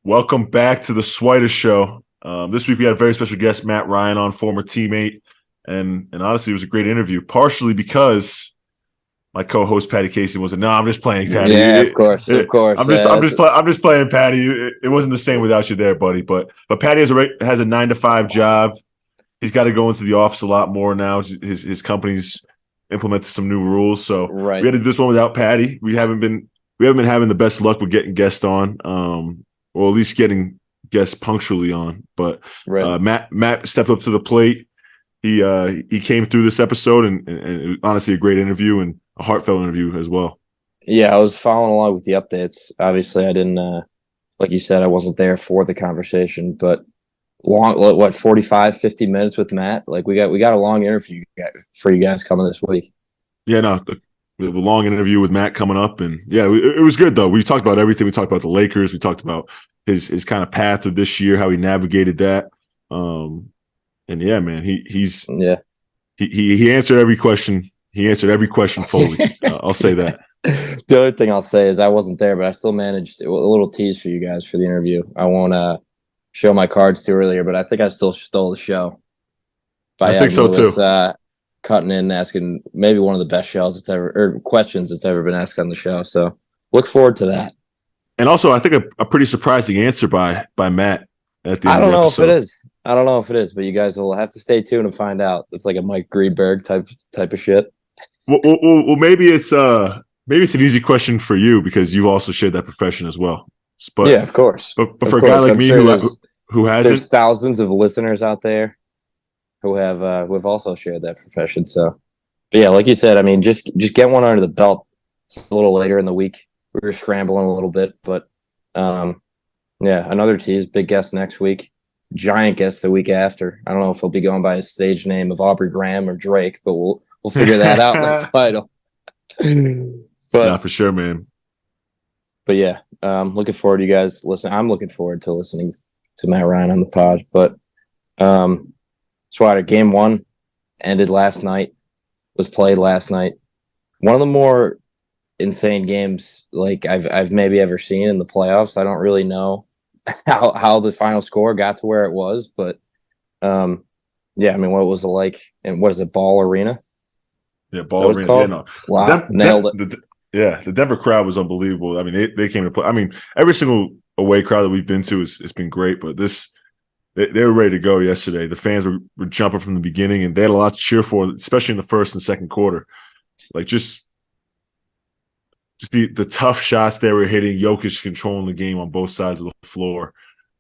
Welcome back to the Swider Show. This week we had a very special guest, Matt Ryan, on, former teammate, and honestly, it was a great interview. Partially because my co-host Patty Casey wasn't. No, I'm just playing, Patty. Yeah, of course, of course. I'm just playing, Patty. It wasn't the same without you there, buddy. But Patty has a 9-to-5 job. He's got to go into the office a lot more now. His company's implemented some new rules, so right. We had to do this one without Patty. We haven't been having the best luck with getting guests on. Or at least getting guests punctually on. But right. Matt stepped up to the plate. He came through this episode, and it was honestly a great interview and a heartfelt interview as well. Yeah, I was following along with the updates. Obviously, I didn't, like you said, I wasn't there for the conversation, but 45, 50 minutes with Matt? Like we got a long interview for you guys coming this week. Yeah, no, we have a long interview with Matt coming up, and yeah, it was good though. We talked about everything. We talked about the Lakers. We talked about his kind of path of this year, how he navigated that. And yeah, man, he answered every question. He answered every question fully. I'll say that. The other thing I'll say is I wasn't there, but I still managed a little tease for you guys for the interview. I won't show my cards too earlier, but I think I still stole the show. I think so too. Cutting in, asking maybe one of the best questions that's ever been asked on the show. So look forward to that. And also, I think a pretty surprising answer by Matt at the end. I don't know if it is. I don't know if it is, but you guys will have to stay tuned and find out. It's like a Mike Greenberg type of shit. Well, maybe it's an easy question for you because you've also shared that profession as well. But yeah, of course. But for a guy like me who hasn't, there's thousands of listeners out there who have also shared that profession. So, but yeah, like you said, I mean, just get one under the belt. It's a little later in the week. We were scrambling a little bit, but yeah, another tease. Big guest next week. Giant guest the week after. I don't know if he'll be going by his stage name of Aubrey Graham or Drake, but we'll figure that out in the title. But yeah, for sure, man. But yeah, looking forward to you guys listening. I'm looking forward to listening to Matt Ryan on the pod. But Swider, game 1 ended last night, was played last night. One of the more insane games like I've maybe ever seen in the playoffs. I don't really know how the final score got to where it was, but yeah, I mean, what was it like? And what is it, Ball Arena? Yeah, Ball Arena. Yeah, no. Wow, nailed it. The Denver crowd was unbelievable. I mean, they came to play. I mean, every single away crowd that we've been to it's been great, but they were ready to go yesterday. The fans were jumping from the beginning, and they had a lot to cheer for, especially in the first and second quarter. Like just the tough shots they were hitting, Jokic controlling the game on both sides of the floor.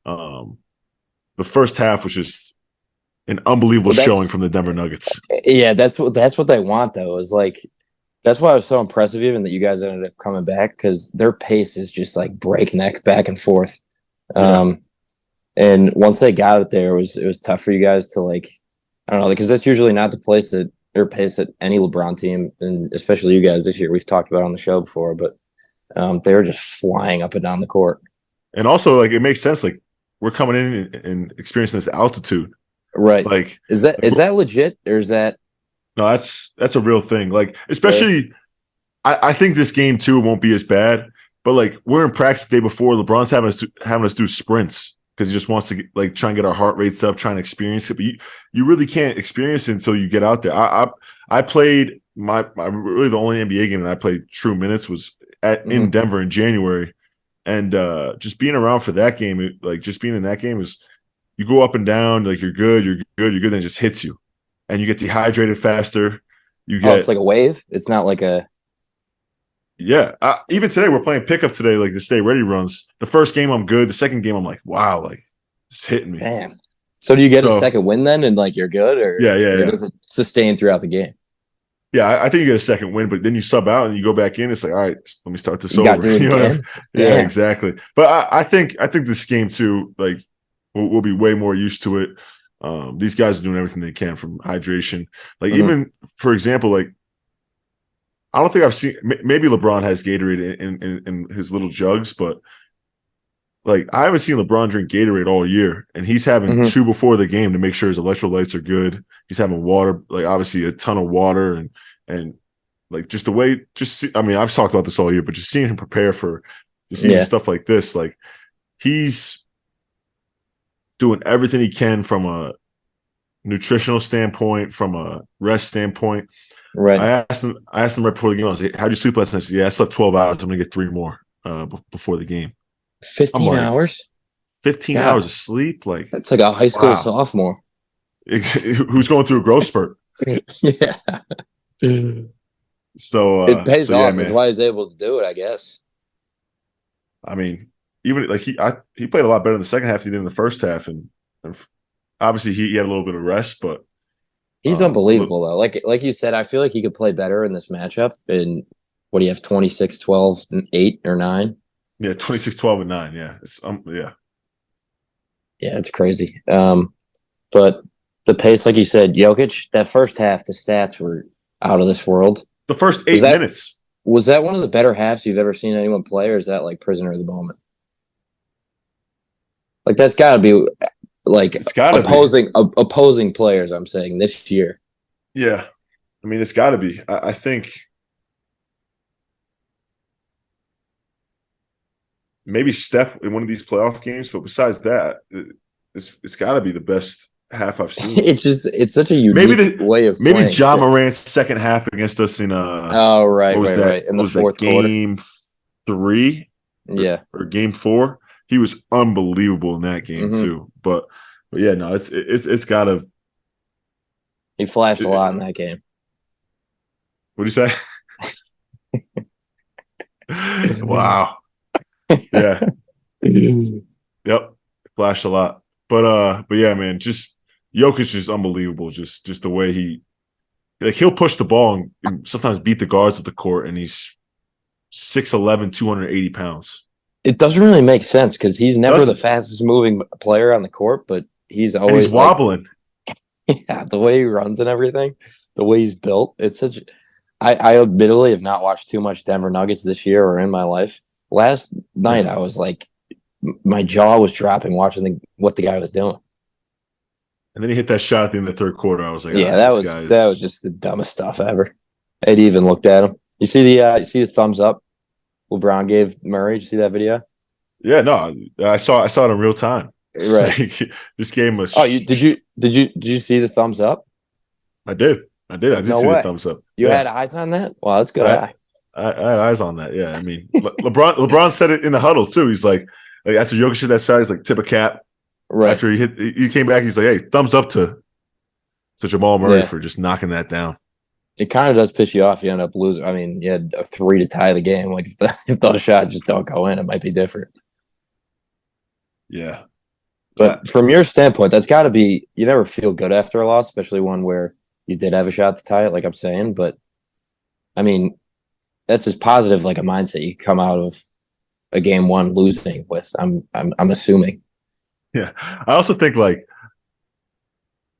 The first half was just an unbelievable showing from the Denver Nuggets. Yeah, that's what they want though. Is like that's why it was so impressive even that you guys ended up coming back because their pace is just like breakneck back and forth. Yeah. And once they got it there, it was tough for you guys to like, I don't know, because that's usually not the place that or pace that any LeBron team, and especially you guys this year, we've talked about on the show before, but they were just flying up and down the court. And also, like, it makes sense. Like, we're coming in and experiencing this altitude, right? Like, is that legit or is that? No, that's a real thing. Like, especially, I think this game too won't be as bad. But like, we're in practice the day before. LeBron's having us do sprints because he just wants to try and get our heart rates up, trying to experience it. But you really can't experience it until you get out there. I played really the only NBA game that I played true minutes was in Denver in January, and just being around for that game, just being in that game is you go up and down, like you're good, then it just hits you, and you get dehydrated faster. It's like a wave. It's not like a. Yeah, even today we're playing pickup today, like the Stay Ready runs. The first game I'm good. The second game I'm like, wow, like it's hitting me. Damn. So do you get a second win then, and like you're good, or does it sustain throughout the game? Yeah, I think you get a second win, but then you sub out and you go back in. It's like, all right, let me start this over. Do it again? Yeah, exactly. But I think this game too, like we'll be way more used to it. These guys are doing everything they can from hydration. Like even for example, like. I don't think I've seen. Maybe LeBron has Gatorade in his little jugs, but like I haven't seen LeBron drink Gatorade all year, and he's having 2 before the game to make sure his electrolytes are good. He's having water, like obviously a ton of water, and like just the way. I mean, I've talked about this all year, but just seeing him prepare for stuff like this, like he's doing everything he can from a nutritional standpoint, from a rest standpoint. Right. I asked him right before the game. I was like, "How'd you sleep last night?" He said, "Yeah, I slept 12 hours. I'm gonna get 3 more before the game." I'm 15 like, hours? 15 God, hours of sleep? Like, that's like a high school wow. sophomore. Who's going through a growth spurt? Yeah. So, It pays yeah, off. That's man. why he's able to do it, I guess. I mean, even like he played a lot better in the second half than he did in the first half, and obviously he had a little bit of rest, but He's look, unbelievable, though. Like you said, I feel like he could play better in this matchup. And what do you have, 26, 12, 8, or 9? yeah, 26, 12, and 9. Yeah, yeah. Yeah, it's crazy. But the pace, like you said, Jokic, that first half, the stats were out of this world. The first Was 8 that minutes. was that one of the better halves you've ever seen anyone play, or is that like prisoner of the moment? Like that's got to be like It's got to be. opposing players. I'm saying this year. Yeah, I mean, it's got to be. I think maybe Steph in one of these playoff games, but besides that, it's got to be the best half I've seen. It's such a Maybe unique way of maybe playing. John Morant's second half against us in Oh, right, what was that? right. In What the was that fourth quarter. game 3 Yeah. or game 4? He was unbelievable in that game Mm-hmm. too. But yeah, no, it's got to. He flashed a lot in that game. What do you say? Wow. Yeah. Yep. Flashed a lot. But yeah, man, just Jokic is unbelievable. Just the way he'll push the ball and sometimes beat the guards of the court, and he's 6'11", 280 pounds. It doesn't really make sense because he's never the Doesn't. fastest moving player on the court, but he's And he's always like, wobbling. yeah, the way he runs and everything, the way he's built. It's such. I admittedly have not watched too much Denver Nuggets this year or in my life. Last night, I was like, my jaw was dropping watching what the guy was doing. And then he hit that shot at the end of the third quarter. I was like, Yeah, this guy that was just the dumbest stuff ever. Eddie even looked at him. You see the thumbs up LeBron gave Murray? Did you see that video? Yeah, no, I saw it in real time. Right. Like, this game was. Oh, did you see the thumbs up? I did. I did No see the way. thumbs up. You Yeah. had eyes on that? Well, that's good eye. I had eyes on that. Yeah, I mean, LeBron said it in the huddle too. He's like after Jokic hit that shot, he's like, tip a cap. Right. After he came back, he's like, hey, thumbs up to Jamal Murray for just knocking that down. It kind of does piss you off. You end up losing. I mean, you had a 3 to tie the game. Like if those shots just don't go in, it might be different. Yeah. But from your standpoint, that's got to be. You never feel good after a loss, especially one where you did have a shot to tie it, like I'm saying. But I mean, that's as positive like a mindset you come out of a game 1 losing with. I'm assuming. Yeah. I also think like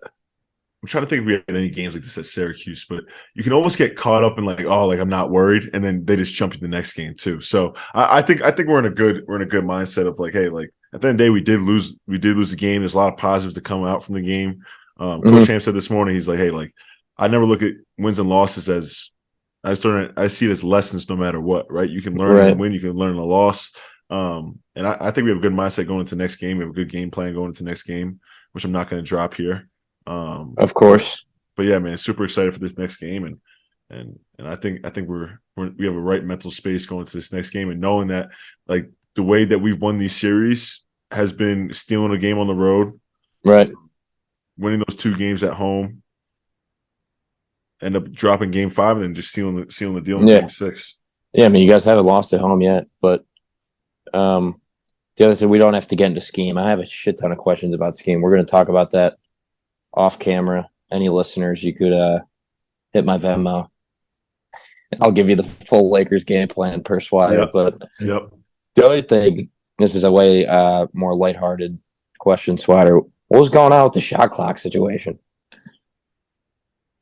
I'm trying to think if we had any games like this at Syracuse, but you can almost get caught up in like, oh, like I'm not worried, and then they just jump to the next game too. So I think we're in a good mindset of like, hey, like at the end of the day, we did lose the game. There's a lot of positives that come out from the game. Coach Ham said this morning, he's like, hey, like I never look at wins and losses as I see it as lessons no matter what, right? You can learn and win, you can learn a loss. And I think we have a good mindset going into the next game. We have a good game plan going into the next game, which I'm not going to drop here. Of course. But yeah, man, super excited for this next game, and I think we have a right mental space going to this next game, and knowing that like the way that we've won these series has been stealing a game on the road, right? Winning those 2 games at home, end up dropping game 5, and then just sealing the deal in game 6. Yeah, I mean, you guys haven't lost at home yet, but the other thing, we don't have to get into scheme. I have a shit ton of questions about scheme. We're going to talk about that off camera. Any listeners, you could hit my Venmo. I'll give you the full Lakers game plan per Swider. But the other thing, this is a way more lighthearted question, Swider. What was going on with the shot clock situation?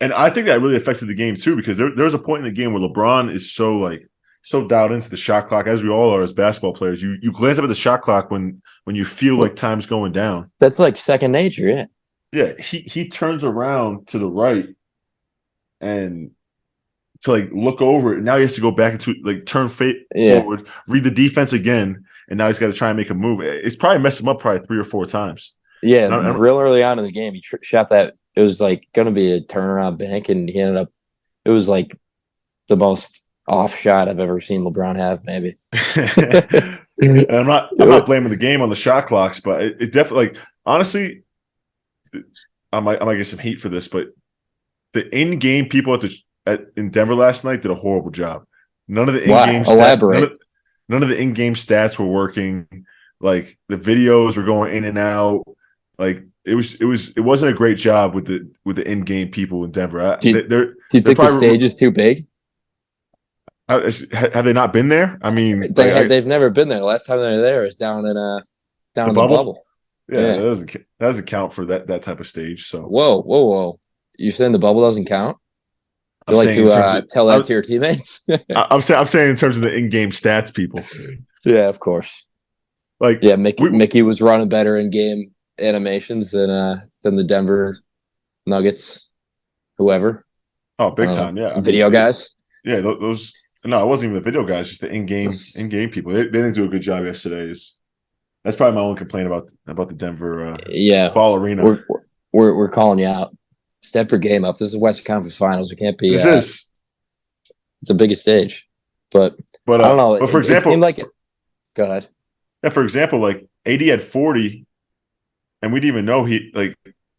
And I think that really affected the game too, because there was a point in the game where LeBron is so dialed into the shot clock, as we all are as basketball players. You glance up at the shot clock when you feel like time's going down. That's like second nature, yeah. Yeah, he turns around to the right and to like look over it. Now he has to go back into like turn forward, read the defense again, and now he's got to try and make a move. It's probably messed him up probably 3 or 4 times. Yeah, real early on in the game, he shot that. It was like going to be a turnaround bank, and he ended up. It was like the most off shot I've ever seen LeBron have. Maybe. And I'm not blaming the game on the shot clocks, but it definitely, like, honestly, I might get some heat for this, but the in-game people in Denver last night did a horrible job. None of the in-game none of the in-game stats were working. Like, the videos were going in and out. Like, it wasn't a great job with the in-game people in Denver. Do you think the stage is too big? Have they not been there? I mean, they've never been there. The last time they were there is down in the bubble. Yeah, that doesn't count for that type of stage. So whoa! You're saying the bubble doesn't count? Do you like to tell that to your teammates? I'm saying in terms of the in-game stats, people. Yeah, of course. Like, yeah, Mickey was running better in-game animations than the Denver Nuggets, whoever. Oh, big time! Yeah, video guys. Yeah, those. No, it wasn't even the video guys; just the in-game people. They didn't do a good job yesterday. That's probably my only complaint about the Denver Ball Arena. We're calling you out. Step your game up. This is Western Conference Finals. We can't be. It's the biggest stage, but I don't know. But for example, it seemed like it. Go ahead. Yeah, for example, like AD had 40, and we didn't even know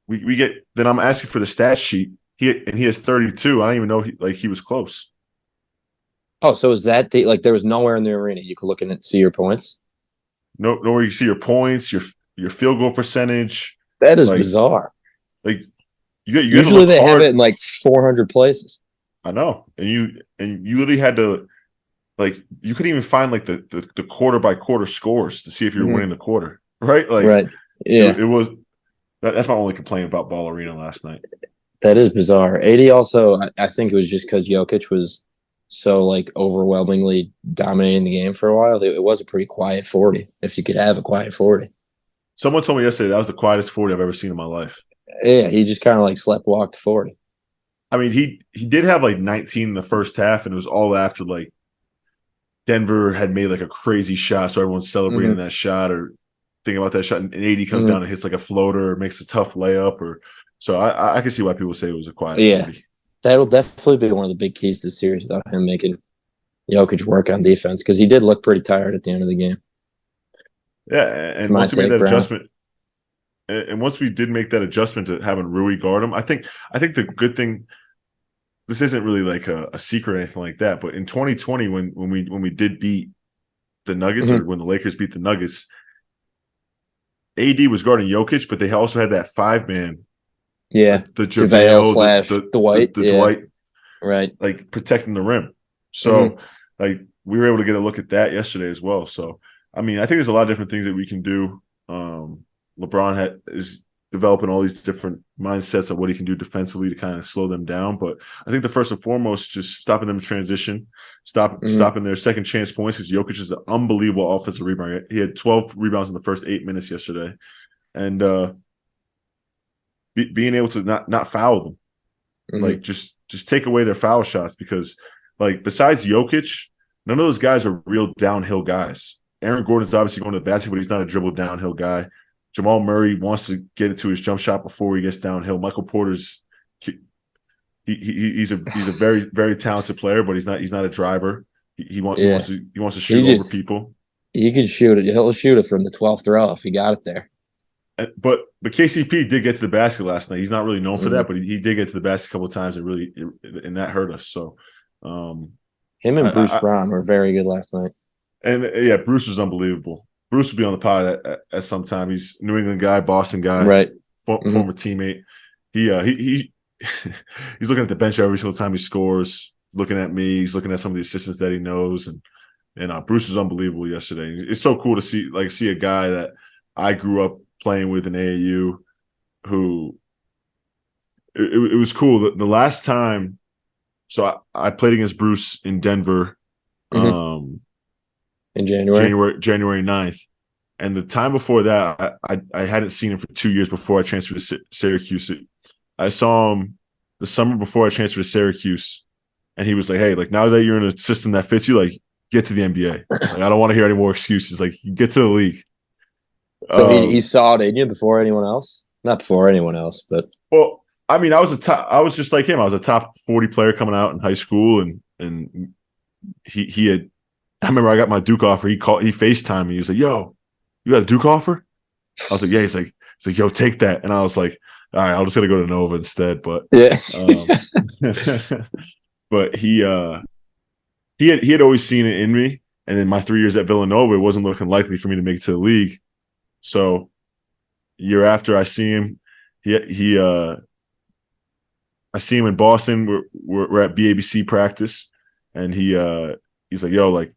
we get. Then I'm asking for the stat sheet. He has 32. I don't even know he was close. Oh, so is that there was nowhere in the arena you could look and see your points? Nowhere you can see your points, your field goal percentage. That is bizarre. Like, you usually they have it in like 400 places. I know, and you literally had to, like, you couldn't even find like the quarter by quarter scores to see if you're winning the quarter, right? Like, right, yeah. It was that's my only complaint about Ball Arena last night. That is bizarre. AD also, I think it was just because Jokic was so like overwhelmingly dominating the game for a while. It was a pretty quiet 40, if you could have a quiet 40. Someone told me yesterday that was the quietest 40 I've ever seen in my life. Yeah, he just kind of like slept-walked 40. I mean, he did have like 19 in the first half, and it was all after like Denver had made like a crazy shot, so everyone's celebrating that shot or thinking about that shot, and AD comes down and hits like a floater or makes a tough layup, or so I can see why people say it was a quiet 40. That'll definitely be one of the big keys to the series, though, him making Jokic work on defense, because he did look pretty tired at the end of the game. Yeah, and once we made that adjustment, and once we did make that adjustment to having Rui guard him, I think the good thing, this isn't really like a secret or anything like that, but in 2020 when we did beat the Nuggets, or when the Lakers beat the Nuggets, AD was guarding Jokic, but they also had that 5-man. Yeah, the JaVale / Dwight, Dwight, right? Like, protecting the rim. So like, we were able to get a look at that yesterday as well. So I mean, I think there's a lot of different things that we can do. LeBron is developing all these different mindsets of what he can do defensively to kind of slow them down. But I think the first and foremost, just stopping them in transition, stopping their second chance points, because Jokic is an unbelievable offensive rebounder. He had 12 rebounds in the first 8 minutes yesterday, and being able to not foul them, like just take away their foul shots, because like, besides Jokic, none of those guys are real downhill guys. Aaron Gordon's obviously going to the basket, but he's not a dribble downhill guy. Jamal Murray wants to get into his jump shot before he gets downhill. Michael Porter's he's a very, very talented player, but he's not a driver. He wants to shoot over people. He can shoot it. He'll shoot it from the 12th row if he got it there. But KCP did get to the basket last night. He's not really known for that, but he did get to the basket a couple of times, and that hurt us. So him and Bruce Brown were very good last night. And yeah, Bruce was unbelievable. Bruce will be on the pod at some time. He's a New England guy, Boston guy, right? Former teammate. He's looking at the bench every single time he scores. He's looking at me. He's looking at some of the assistants that he knows, and Bruce was unbelievable yesterday. It's so cool to see a guy that I grew up playing with in AAU, who it was cool. The last time, so I played against Bruce in Denver. In January 9th. And the time before that, I hadn't seen him for 2 years before I transferred to Syracuse. I saw him the summer before I transferred to Syracuse, and he was like, "Hey, like, now that you're in a system that fits you, like, get to the NBA. Like, I don't want to hear any more excuses. Like, get to the league. So he saw it in you before anyone else? Not before anyone else, but Well, I mean, I was just like him. I was a top 40 player coming out in high school, and he had. I remember I got my Duke offer. He FaceTimed me. He was like, "Yo, you got a Duke offer?" I was like, "Yeah." He's like, "Yo, take that." And I was like, "All right, I'm just gonna go to Nova instead." But yeah, but he had always seen it in me. And then my 3 years at Villanova, it wasn't looking likely for me to make it to the league. So year after I see him, I see him in Boston. We're at BABC practice, and he's like, "Yo, like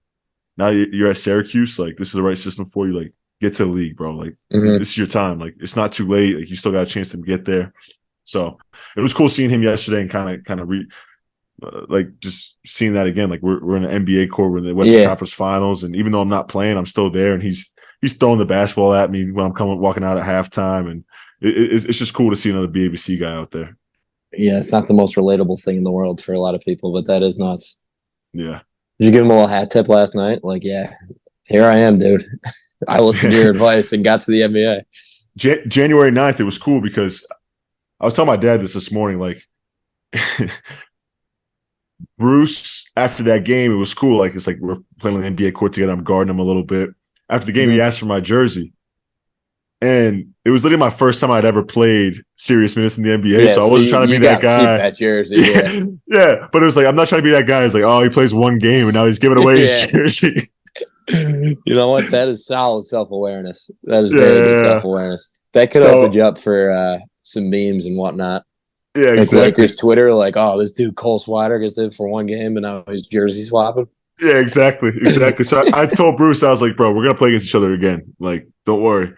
now you're at Syracuse. Like this is the right system for you. Like get to the league, bro. Like this is your time. Like it's not too late. Like you still got a chance to get there." So it was cool seeing him yesterday and kind of like just seeing that again. Like we're in an NBA court, we're in the Western Conference Finals, and even though I'm not playing, I'm still there, and he's throwing the basketball at me when I'm walking out at halftime, and it's just cool to see another BABC guy out there. Yeah, it's not the most relatable thing in the world for a lot of people, but that is nuts. Yeah. Did you give him a little hat tip last night? Like, yeah, here I am, dude. I listened to your advice and got to the NBA. January 9th, it was cool because I was telling my dad this morning, like Bruce, after that game, it was cool. Like, it's like we're playing on the NBA court together. I'm guarding him a little bit. After the game, he asked for my jersey. And it was literally my first time I'd ever played serious minutes in the NBA. Yeah, so I wasn't trying to be that guy. Keep that jersey. Yeah. But it was like, I'm not trying to be that guy. It's like, oh, he plays one game and now he's giving away his jersey. You know what? That is solid self-awareness. That is very good self-awareness. That could open you up for some memes and whatnot. Yeah, like exactly. Lakers Twitter, like, oh, this dude Cole Swider gets in for one game, and now he's jersey swapping. Yeah, exactly. So I told Bruce, I was like, bro, we're gonna play against each other again. Like, don't worry.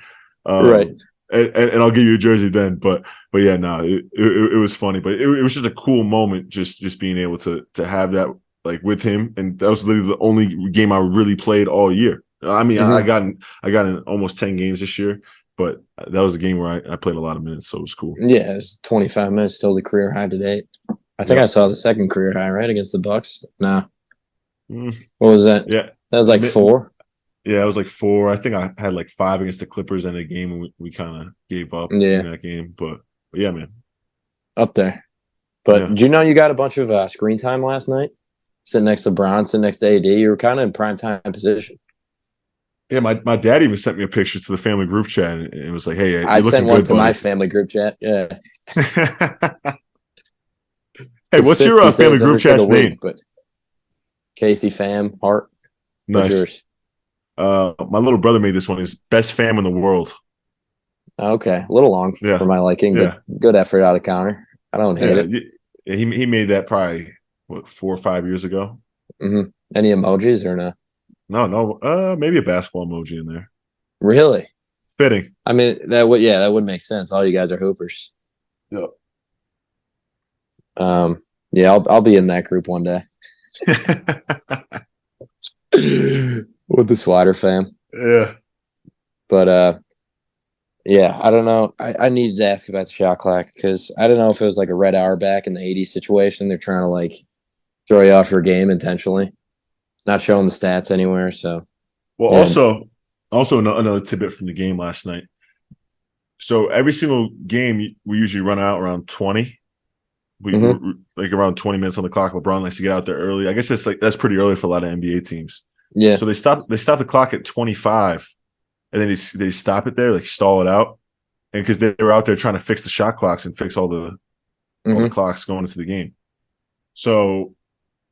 Right. And I'll give you a jersey then. But yeah, no, it was funny. But it was just a cool moment, just being able to have that like with him. And that was literally the only game I really played all year. I mean, I got in almost 10 games this year. But that was a game where I played a lot of minutes, so it was cool. Yeah, it was 25 minutes, still the career high to date. I think I saw the second career high, right, against the Bucks. Nah. What was that? Yeah. That was like 4? Yeah, it was like 4. I think I had like 5 against the Clippers in a game, and we kind of gave up in that game. But yeah, man. Up there. But do you know you got a bunch of screen time last night? Sitting next to Bron, sitting next to AD. You were kind of in prime time position. Yeah, my dad even sent me a picture to the family group chat, and it was like, "Hey, I sent one to my family group chat." Yeah. Hey, what's your family group chat's name? But Casey Fam Hart. Nice. Yours? My little brother made this one. His best fam in the world. Okay, a little long for my liking, but good effort out of Connor. I don't hate it. He made that probably 4 or 5 years ago. Mm-hmm. Any emojis or no? No. Maybe a basketball emoji in there. Really? Fitting. I mean, that would make sense. All you guys are hoopers. Yep. Yeah, I'll be in that group one day. With the Swider fam. Yeah. But yeah, I don't know. I needed to ask about the shot clock because I don't know if it was like a red hour back in the 80 situation. They're trying to like throw you off your game intentionally. Not showing the stats anywhere. So, well, also another tidbit from the game last night. So every single game, we usually run out around 20. We like around 20 minutes on the clock. LeBron likes to get out there early. I guess that's pretty early for a lot of NBA teams. Yeah. So they stop the clock at 25, and then they stop it there, like stall it out, and because they were out there trying to fix the shot clocks and fix all the clocks going into the game. So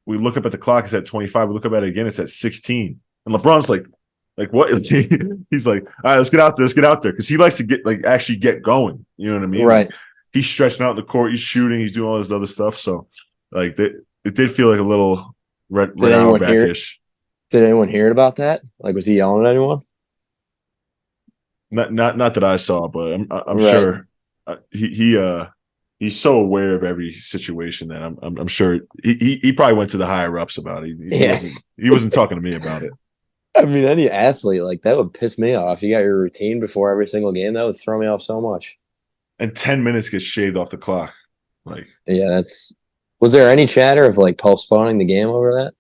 we look up at the clock, it's at 25. We look up at it again, it's at 16. And LeBron's like what? He's like, all right, let's get out there. Because he likes to actually get going. You know what I mean? Right. Like, he's stretching out in the court, he's shooting, he's doing all this other stuff. So like it did feel like a little red hour back-ish. Did anyone hear about that? Like, was he yelling at anyone? Not that I saw, but I'm sure he's so aware of every situation that I'm sure he probably went to the higher ups about it. He wasn't talking to me about it. I mean, any athlete like that would piss me off. You got your routine before every single game. That would throw me off so much. And 10 minutes gets shaved off the clock. Like, yeah, was there any chatter of like postponing the game over that?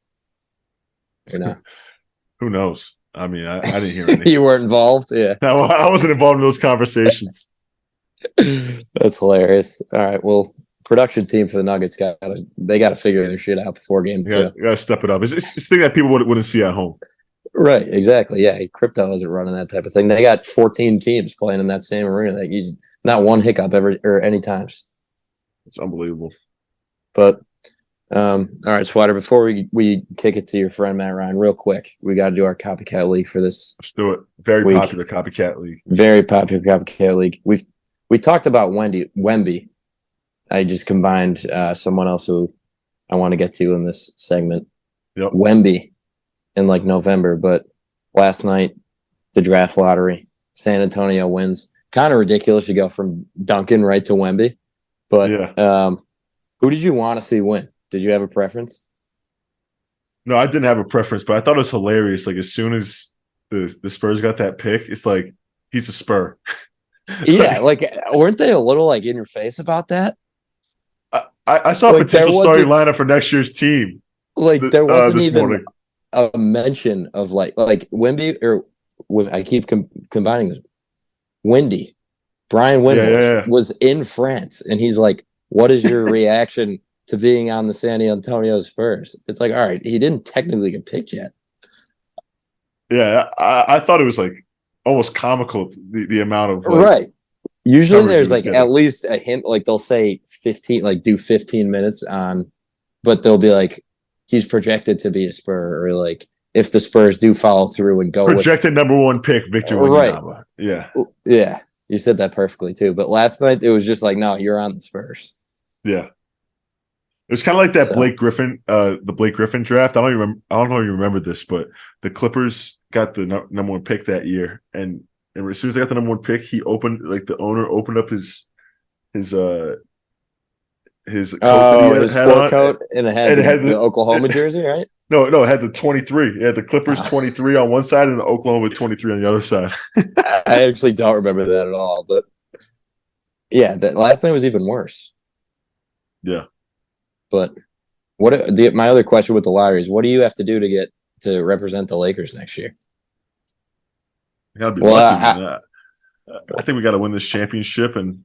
or no? Who knows? I mean, I didn't hear any. You weren't involved? Yeah. No, I wasn't involved in those conversations. That's hilarious. All right. Well, production team for the Nuggets got to figure their shit out before game two. You gotta step it up. It's thing that people wouldn't see at home. Right. Exactly. Yeah. Crypto isn't running that type of thing. They got 14 teams playing in that same arena. That use not one hiccup ever or any times. It's unbelievable. But all right, Swider, before we kick it to your friend Matt Ryan real quick, we got to do our copycat league for this. Let's do it. Very week. Popular copycat league. Very popular copycat league. We talked about Wemby. I just combined someone else who I want to get to in this segment. Yep. Wemby in like November, but last night, the draft lottery, San Antonio wins. Kind of ridiculous to go from Duncan right to Wemby. But who did you want to see win? Did you have a preference? No, I didn't have a preference, but I thought it was hilarious. Like as soon as the Spurs got that pick, it's like he's a Spur. Yeah, like weren't they a little like in your face about that? I saw a potential starting lineup for next year's team. Like there wasn't even morning. A mention of like Wemby or I keep combining this. Wendy, Brian Windhorst was in France, and he's like, "What is your reaction to being on the San Antonio Spurs?" It's like, all right, he didn't technically get picked yet. Yeah, I thought it was like almost comical the amount of right. Usually there's like at least a hint, like they'll say 15, like do 15 minutes on, but they'll be like, he's projected to be a Spur, or like if the Spurs do follow through and go projected number one pick, Victor Wembenyama. Right. Yeah. Yeah. You said that perfectly too. But last night it was just like, no, you're on the Spurs. Yeah. It was kind of like that Blake Griffin, the Blake Griffin draft. I don't know if you remember this, but the Clippers got the number one pick that year, and as soon as they got the number one pick, he opened the owner opened up his coat his sport coat, and it had the Oklahoma jersey, right? No, it had the 23. It had the Clippers 23 on one side and the Oklahoma 23 on the other side. I actually don't remember that at all, but yeah, that last night was even worse. Yeah. But my other question with the lottery is, what do you have to do to get to represent the Lakers next year? You gotta be lucky, man. I think we got to win this championship, and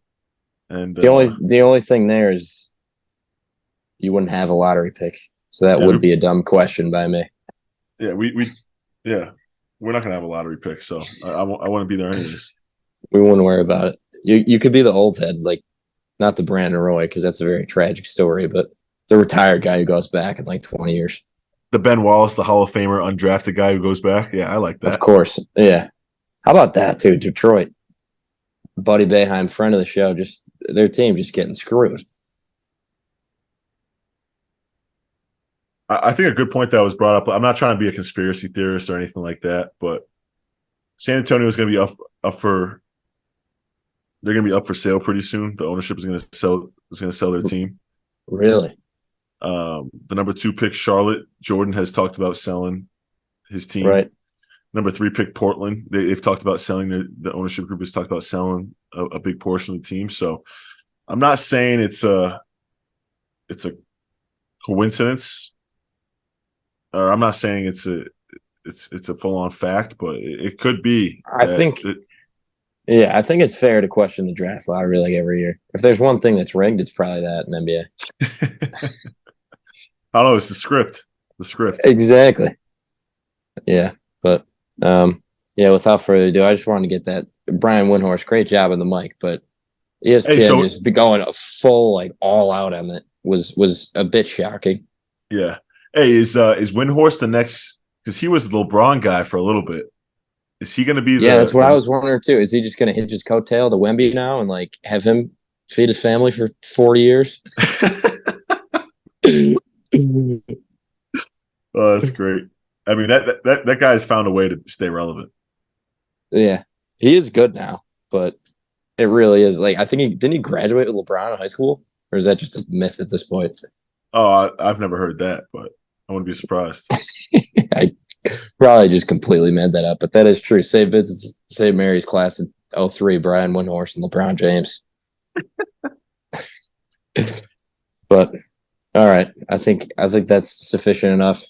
the only thing there is you wouldn't have a lottery pick, so that would be a dumb question by me. Yeah, we're not gonna have a lottery pick, so I wouldn't be there anyways. We wouldn't worry about it. You could be the old head, like not the Brandon Roy, because that's a very tragic story, but the retired guy who goes back in like 20 years. The Ben Wallace, the Hall of Famer, undrafted guy who goes back. Yeah, I like that. Of course. Yeah. How about that, too? Detroit. Buddy Boeheim, friend of the show, just their team just getting screwed. I think a good point that was brought up. I'm not trying to be a conspiracy theorist or anything like that, but San Antonio is going to be up for. They're going to be up for sale pretty soon. The ownership is going to sell their team. Really? The number 2 pick, Charlotte, Jordan has talked about selling his team. Right. Number 3 pick, Portland. They've talked about selling the ownership group has talked about selling a big portion of the team. So I'm not saying it's a coincidence, or I'm not saying it's a full on fact, but it could be. I think it's fair to question the draft lottery like every year. If there's one thing that's rigged, it's probably that in NBA. I don't know. It's the script. The script. Exactly. Yeah, but without further ado, I just wanted to get that. Brian Windhorst, great job on the mic, but ESPN just be going full like all out on it was a bit shocking. Yeah. Hey, is Windhorst the next? Because he was the LeBron guy for a little bit. Is he going to be? Yeah, that's what I was wondering too. Is he just going to hitch his coattail to Wemby now and like have him feed his family for 40 years? Oh, that's great. I mean, that guy's found a way to stay relevant. Yeah, he is good now, but it really is like I think didn't he graduate with LeBron in high school, or is that just a myth at this point? Oh, I've never heard that, but I wouldn't be surprised. I probably just completely made that up, but that is true. St. Vincent's St. Mary's class in 03, Brian Windhorst and LeBron James. But all right, I think that's sufficient enough.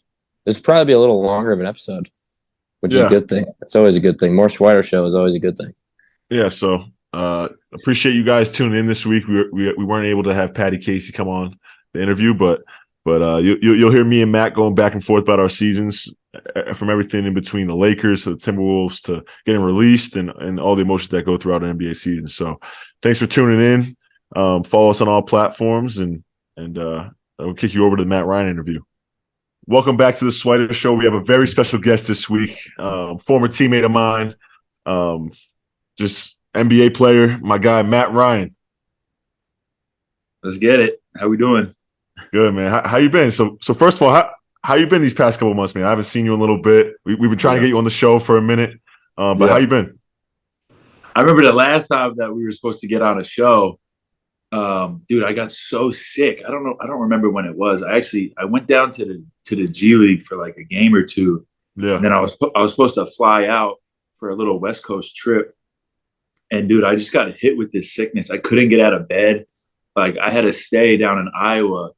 this will probably be a little longer of an episode, which is a Yeah. good thing. It's always a good thing. More Swider Show is always a good thing. Yeah. So appreciate you guys tuning in this week. We weren't able to have Patty Casey come on the interview, but you'll hear me and Matt going back and forth about our seasons, from everything in between the Lakers to the Timberwolves to getting released and all the emotions that go throughout an NBA season. So thanks for tuning in. Follow us on all platforms, and I'll kick you over to the Matt Ryan interview. Welcome back to the Swider Show. We have a very special guest this week, former teammate of mine, just NBA player, my guy, Matt Ryan. Let's get it. How we doing? Good, man. How you been? So first of all, how you been these past couple of months, man? I haven't seen you in a little bit. We've been trying to get you on the show for a minute, but how you been? I remember the last time that we were supposed to get on a show. Dude, I got so sick. I don't remember when it was. I went down to the G League for like a game or two. Yeah. And then I was supposed to fly out for a little West Coast trip. And dude, I just got hit with this sickness. I couldn't get out of bed. Like I had to stay down in Iowa,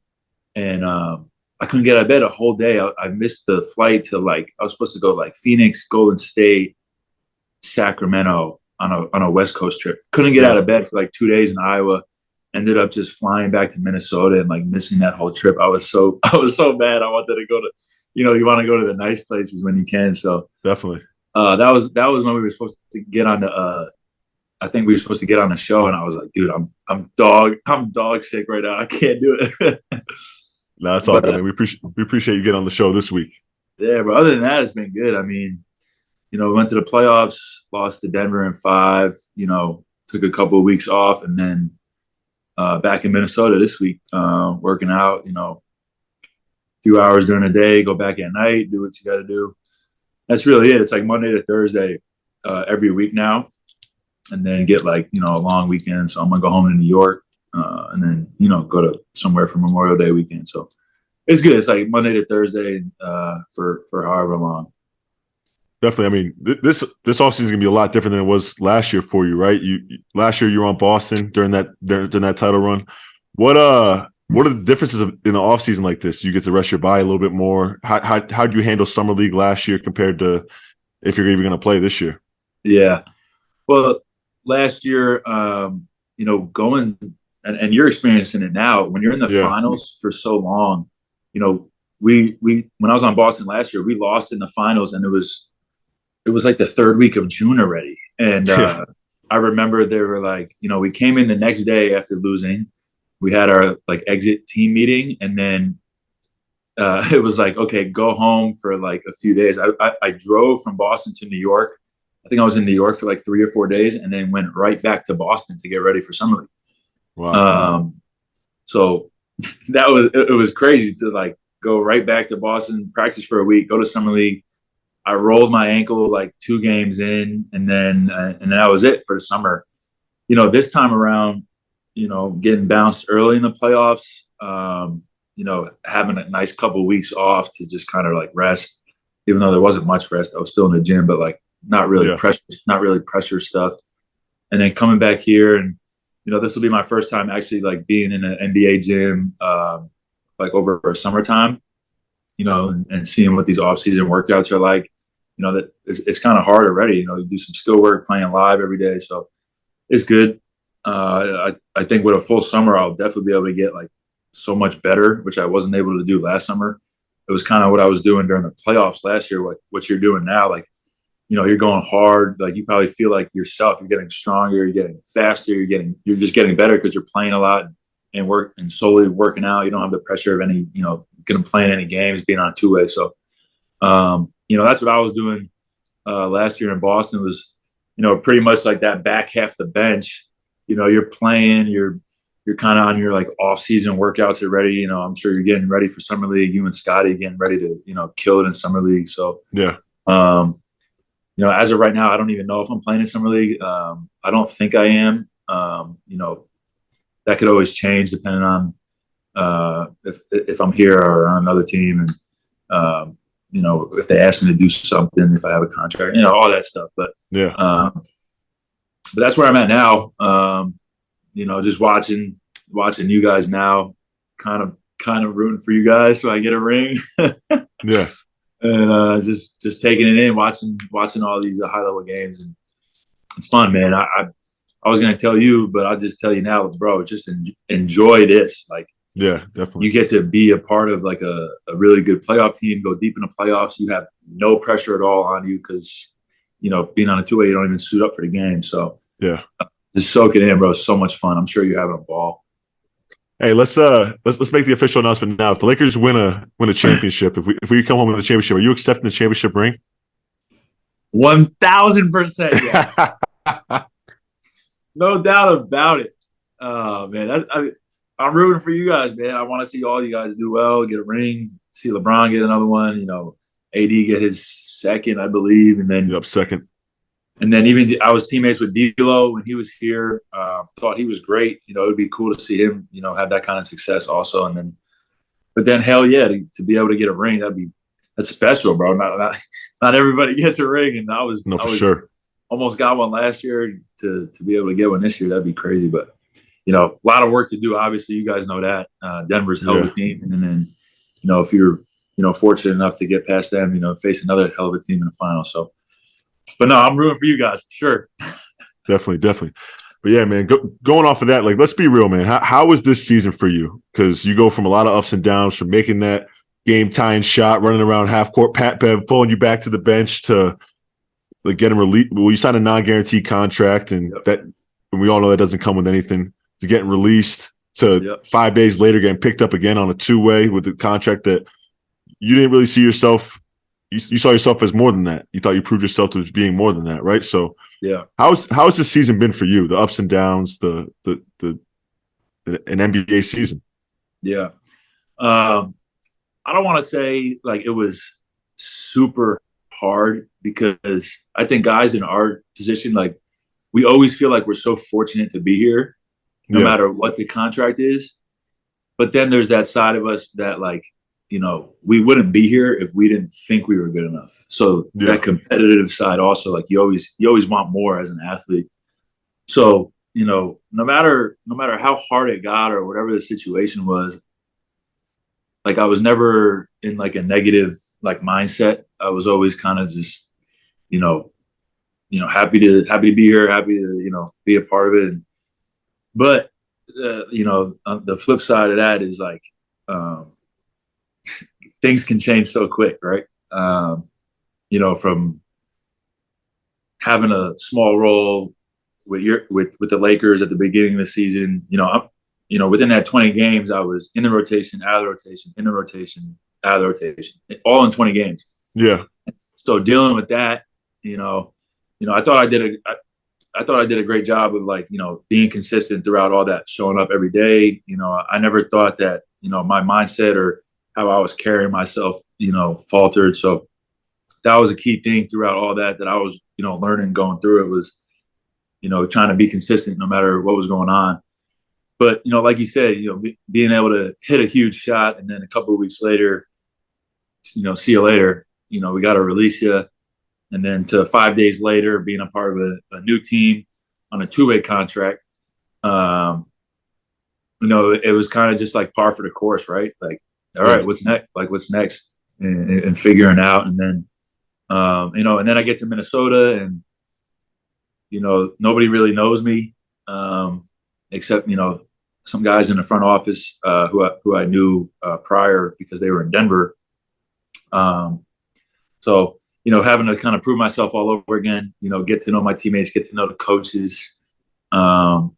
and I couldn't get out of bed a whole day. I missed the flight to I was supposed to go like Phoenix, Golden State, Sacramento on a West Coast trip. Couldn't get out of bed for like 2 days in Iowa. Ended up just flying back to Minnesota and like missing that whole trip. I was so bad. I wanted to go to, you want to go to the nice places when you can. So Definitely. that was when we were supposed to get on the. I think we were supposed to get on the show, and I was like, dude, I'm dog sick right now. I can't do it. No, that's all good, man. We appreciate you getting on the show this week. Yeah, but other than that, it's been good. I mean, we went to the playoffs, lost to Denver in 5. Took a couple of weeks off, and then back in Minnesota this week, working out. A few hours during the day, go back at night, do what you got to do. That's really it. It's like Monday to Thursday every week now. And then get a long weekend. So I'm gonna go home to New York, and then go to somewhere for Memorial Day weekend. So it's good. It's like Monday to Thursday for however long. Definitely. I mean, this offseason is gonna be a lot different than it was last year for you, right? Last year you were on Boston during that title run. What are the differences in the offseason like this? You get to rest your body a little bit more. How do you handle summer league last year compared to if you're even gonna play this year? Yeah. Well, last year, going and you're experiencing it now. When you're in the finals for so long, we when I was on Boston last year, we lost in the finals, and it was like the third week of June already. And I remember they were like, we came in the next day after losing. We had our exit team meeting, and then it was like, okay, go home for like a few days. I drove from Boston to New York. I think I was in New York for like 3 or 4 days, and then went right back to Boston to get ready for summer league. Wow. So it was crazy to go right back to Boston, practice for a week, go to summer league. I rolled my ankle 2 games in, and then that was it for the summer. This time around, getting bounced early in the playoffs, having a nice couple of weeks off to just kind of rest, even though there wasn't much rest. I was still in the gym, but not really pressure stuff. And then coming back here, and this will be my first time actually being in an NBA gym over summertime, and seeing what these off-season workouts are like. That it's kind of hard already. You do some skill work, playing live every day, so it's good. I think with a full summer, I'll definitely be able to get so much better, which I wasn't able to do last summer. It was kind of what I was doing during the playoffs last year. What you're doing now, you're going hard. You probably feel like yourself. You're getting stronger. You're getting faster. You're just getting better because you're playing a lot and slowly working out. You don't have the pressure of any, going to play in any games, being on a two-way. So, that's what I was doing last year in Boston. Was, pretty much that back half the bench. You're playing. You're kind of on your off-season workouts already. I'm sure you're getting ready for summer league. You and Scotty getting ready to kill it in summer league. So yeah. As of right now, I don't even know if I'm playing in summer league. I don't think I am. That could always change depending on if I'm here or on another team, and if they ask me to do something, if I have a contract, all that stuff. But but that's where I'm at now. Just watching you guys now, kind of rooting for you guys so I get a ring. Yeah. and just taking it in, watching all these high level games, and it's fun, man. I was gonna tell you, but I'll just tell you now, bro. Just enjoy this. Like, Yeah, definitely. you get to be a part of like a really good playoff team, go deep in the playoffs. You have no pressure at all on you because, being on a two-way, you don't even suit up for the game. So Yeah. just soak it in, bro. It's so much fun. I'm sure you're having a ball. Hey, let's make the official announcement now. If the Lakers win a championship, if we come home with a championship, are you accepting the championship ring? 1,000%. Yeah. No doubt about it. Man, I'm rooting for you guys, man. I want to see all you guys do well, get a ring, see LeBron get another one. AD get his second, I believe, and then Second. And then even I was teammates with D'Lo when he was here. Thought he was great. It would be cool to see him, have that kind of success also. But then hell yeah, to be able to get a ring, that's special, bro. Not everybody gets a ring, and I was sure. Almost got one last year. To be able to get one this year, that'd be crazy. But a lot of work to do. Obviously, you guys know that Denver's a hell of a team, and then if you're fortunate enough to get past them, face another hell of a team in the final. So. But no, I'm rooting for you guys, for sure. Definitely. But yeah, man, going off of that, like, let's be real, man. How was this season for you? Because you go from a lot of ups and downs, from making that game-tying shot, running around half-court, Pat Bev pulling you back to the bench, to like getting released. Well, you signed a non-guaranteed contract, and we all know that doesn't come with anything. To getting released, to 5 days later getting picked up again on a two-way with a contract that you didn't really see yourself. You saw yourself as more than that. You thought you proved yourself to being more than that, right? So, how has this season been for you? The ups and downs, an NBA season. Yeah, I don't want to say like it was super hard, because I think guys in our position, like, we always feel like we're so fortunate to be here, no matter what the contract is. But then there's that side of us that, like, we wouldn't be here if we didn't think we were good enough. So that competitive side also, like, you always want more as an athlete. So, no matter how hard it got or whatever the situation was, like, I was never in like a negative like mindset. I was always kind of just, happy to be here, happy to, be a part of it. But the flip side of that is like, things can change so quick, right? From having a small role with the Lakers at the beginning of the season, within that 20 games, I was in the rotation, out of the rotation, in the rotation, out of the rotation, all in 20 games. Yeah. So dealing with that, I thought I did a great job of, like, being consistent throughout all that, showing up every day. I never thought that, my mindset or how I was carrying myself, faltered. So that was a key thing throughout all that I was, learning, going through it, was, trying to be consistent no matter what was going on. But, like you said, being able to hit a huge shot, and then a couple of weeks later, see you later, we got to release you. And then to 5 days later, being a part of a new team on a two-way contract, it was kind of just like par for the course, right? Like, all right, what's next? Like, what's next? And figuring out. And then, and then I get to Minnesota, and, nobody really knows me, except, some guys in the front office who I knew prior, because they were in Denver. So, having to kind of prove myself all over again, get to know my teammates, get to know the coaches, kind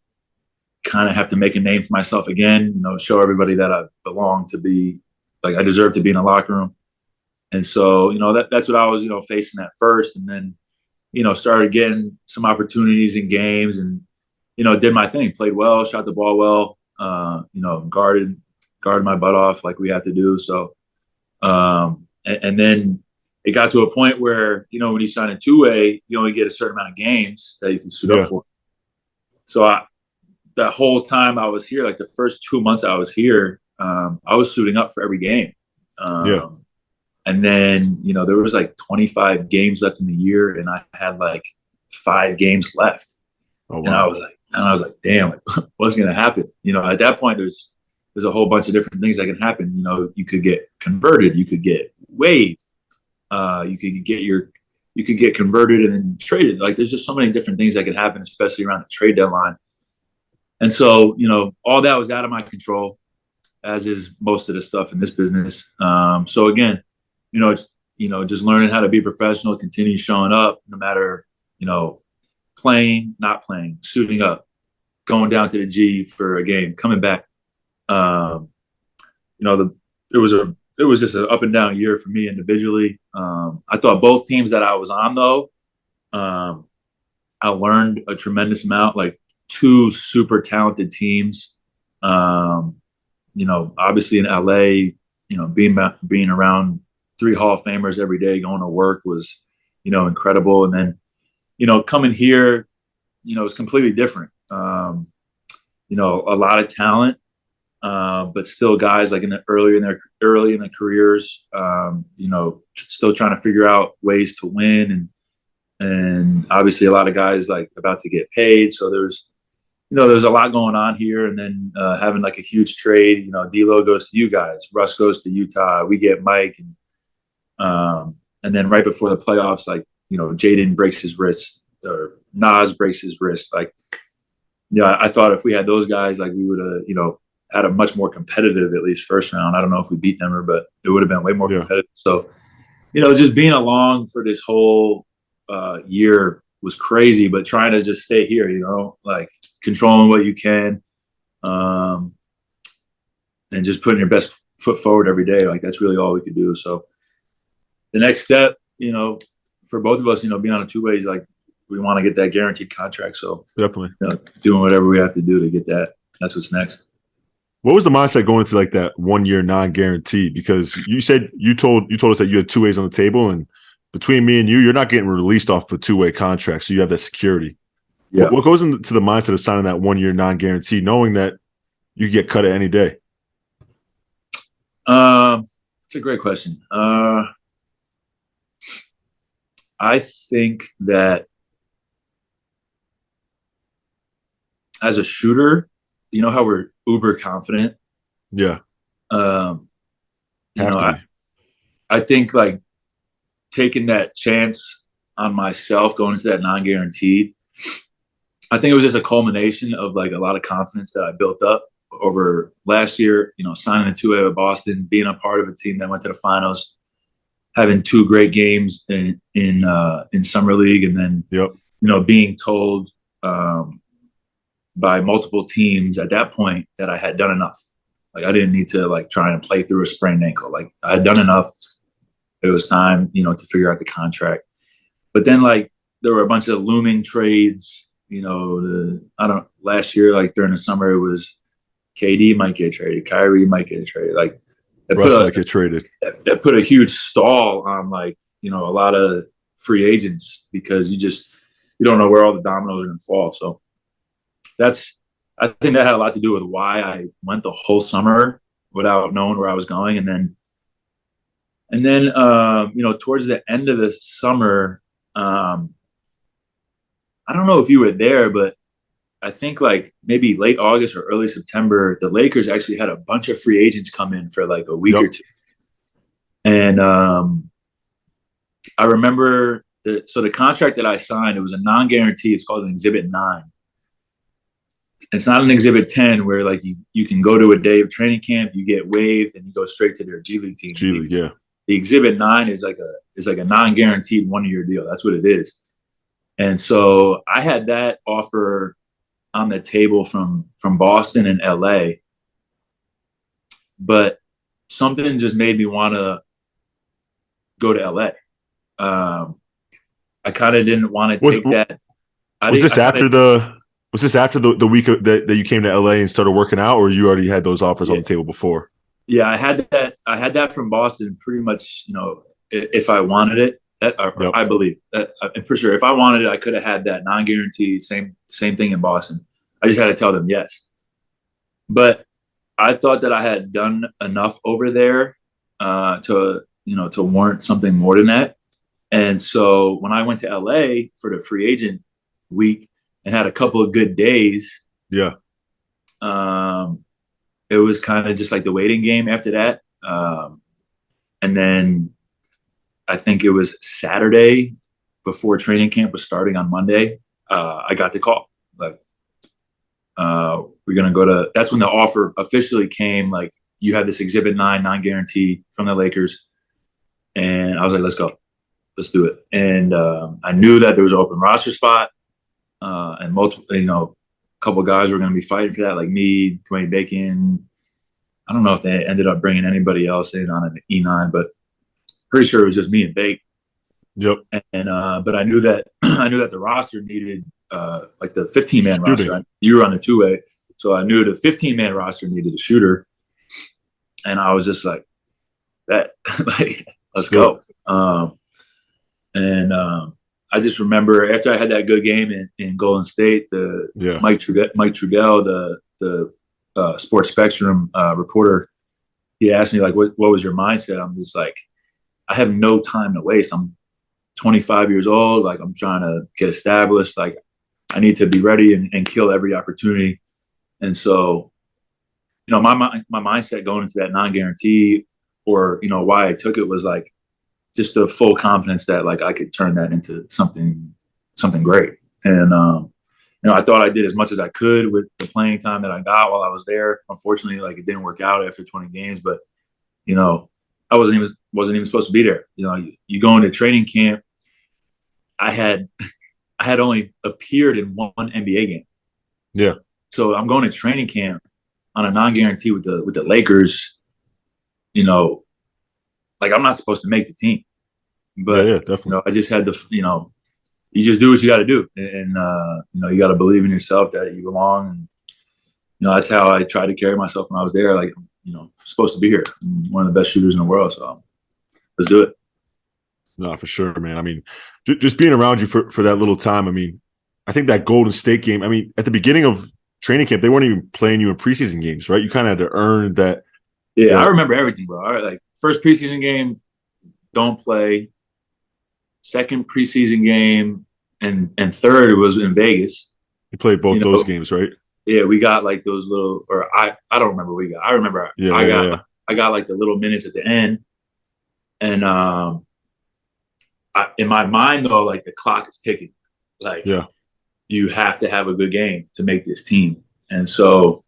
of have to make a name for myself again, show everybody that I belong to be, like, I deserve to be in a locker room. And so, that's what I was, facing at first. And then, started getting some opportunities in games, and, did my thing, played well, shot the ball well, guarded my butt off like we had to do. So, and then it got to a point where, when you sign a two-way, you only get a certain amount of games that you can suit up for. So that whole time I was here, like the first 2 months I was here, I was suiting up for every game. And then, there was like 25 games left in the year, and I had like 5 games left. Oh, wow. And I was like, damn, what's going to happen? At that point, there's a whole bunch of different things that can happen. You could get converted, you could get waived, You could get converted and then traded. Like there's just so many different things that could happen, especially around the trade deadline. And so, all that was out of my control, as is most of the stuff in this business. So again, just learning how to be professional, continue showing up no matter, playing, not playing, suiting up, going down to the G for a game, coming back. It was just an up and down year for me individually. I thought both teams that I was on though, I learned a tremendous amount, like two super talented teams. Obviously in LA, being around three Hall of Famers every day, going to work was, incredible. And then, coming here, it's completely different. A lot of talent, but still guys like early in their careers, still trying to figure out ways to win, and obviously a lot of guys like about to get paid. So there's a lot going on here, and then having like a huge trade. D'Lo goes to you guys, Russ goes to Utah, we get Mike, and then right before the playoffs, like Jaden breaks his wrist or Nas breaks his wrist. Like, I thought if we had those guys, like we would have, had a much more competitive, at least first round. I don't know if we beat Denver, but it would have been way more competitive. So, just being along for this whole year was crazy, but trying to just stay here, like controlling what you can, and just putting your best foot forward every day. Like that's really all we could do. So the next step, for both of us, being on a two-ways, like we want to get that guaranteed contract. So definitely doing whatever we have to do to get that. That's what's next. What was the mindset going into like that 1 year non-guarantee? Because you said you told us that you had two ways on the table, and between me and you, you're not getting released off a two-way contract, so you have that security. Yeah. What goes into the mindset of signing that 1 year non-guarantee, knowing that you get cut at any day? It's a great question. I think that as a shooter, how we're uber confident. Yeah. I think like taking that chance on myself going into that non-guaranteed, I think it was just a culmination of like a lot of confidence that I built up over last year, signing a two-way with Boston, being a part of a team that went to the finals, having two great games in summer league, and then, being told, by multiple teams at that point that I had done enough. Like I didn't need to like try and play through a sprained ankle. Like I had done enough. It was time, to figure out the contract. But then like there were a bunch of looming trades, last year, like during the summer, it was KD might get traded, Kyrie might get traded. Like Russ might get traded. That put a huge stall on like, a lot of free agents because you don't know where all the dominoes are going to fall. So I think that had a lot to do with why I went the whole summer without knowing where I was going. And then, towards the end of the summer, I don't know if you were there, but I think like maybe late August or early September, the Lakers actually had a bunch of free agents come in for like a week or two. And I remember the contract that I signed, it was a non-guarantee. It's called an Exhibit 9. It's not an Exhibit 10 where like you can go to a day of training camp, you get waived, and you go straight to their G League team. G League, yeah. The Exhibit 9 is like a non-guaranteed 1 year deal. That's what it is. And so I had that offer on the table from Boston and LA, but something just made me want to go to LA. I kind of didn't want to take that. Was this after the week that you came to LA and started working out, or you already had those offers on the table before? Yeah, I had that from Boston pretty much, if I wanted it. I believe that, and for sure, if I wanted it, I could have had that non-guaranteed, same thing in Boston. I just had to tell them yes. But I thought that I had done enough over there to warrant something more than that. And so when I went to LA for the free agent week and had a couple of good days, it was kind of just like the waiting game after that. And then I think it was Saturday before training camp was starting on Monday. I got the call. Like, we're going to go to – that's when the offer officially came. Like, you had this Exhibit 9 non-guarantee from the Lakers. And I was like, let's go. Let's do it. And I knew that there was an open roster spot and multiple, a couple of guys were going to be fighting for that, like me, Dwayne Bacon. I don't know if they ended up bringing anybody else in on an E9, but pretty sure it was just me and Bake. Yep. And but I knew that the roster needed like the 15-man roster. You were on the 2-way, so I knew the 15-man roster needed a shooter, and I was just like, that, like, let's go. I just remember after I had that good game in Golden State, Mike Trudell, the Sports Spectrum reporter, he asked me, like, what was your mindset? I'm just like, I have no time to waste. I'm 25 years old. Like, I'm trying to get established. Like, I need to be ready and kill every opportunity. And so, my mindset going into that non-guarantee, or, why I took it, was like just the full confidence that, like, I could turn that into something great. And, I thought I did as much as I could with the playing time that I got while I was there. Unfortunately, like, it didn't work out after 20 games, but, I wasn't even supposed to be there. You go into training camp. I had only appeared in one NBA game. Yeah. So I'm going to training camp on a non-guarantee with the Lakers. Like, I'm not supposed to make the team, but yeah, definitely. I just had to, you just do what you got to do, and you got to believe in yourself that you belong, and that's how I tried to carry myself when I was there. Like, supposed to be here. I'm one of the best shooters in the world, so let's do it. No, for sure, man. I mean, just being around you for that little time. I mean, I think that Golden State game. I mean, at the beginning of training camp, they weren't even playing you in preseason games, right? You kind of had to earn that. Yeah, I remember everything, bro. All right, like, first preseason game, don't play. Second preseason game, and third was in Vegas. You played both those games, right? Yeah, we got like those little, or I don't remember what we got. I remember I got like the little minutes at the end, and in my mind though, like, the clock is ticking. Like, you have to have a good game to make this team. And so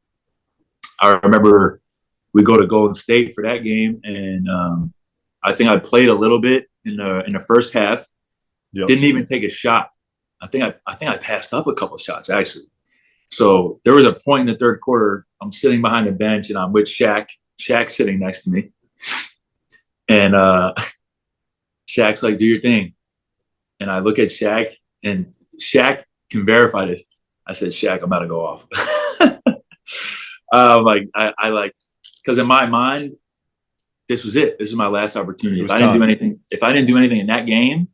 I remember we go to Golden State for that game, and I think I played a little bit in the first half. Yep. Didn't even take a shot. I think I passed up a couple of shots, actually. So there was a point in the third quarter, I'm sitting behind the bench and I'm with Shaq. Shaq's sitting next to me. And Shaq's like, do your thing. And I look at Shaq, and Shaq can verify this. I said, Shaq, I'm about to go off. Like, I like, because in my mind, this was it. This is my last opportunity. If I didn't do anything in that game,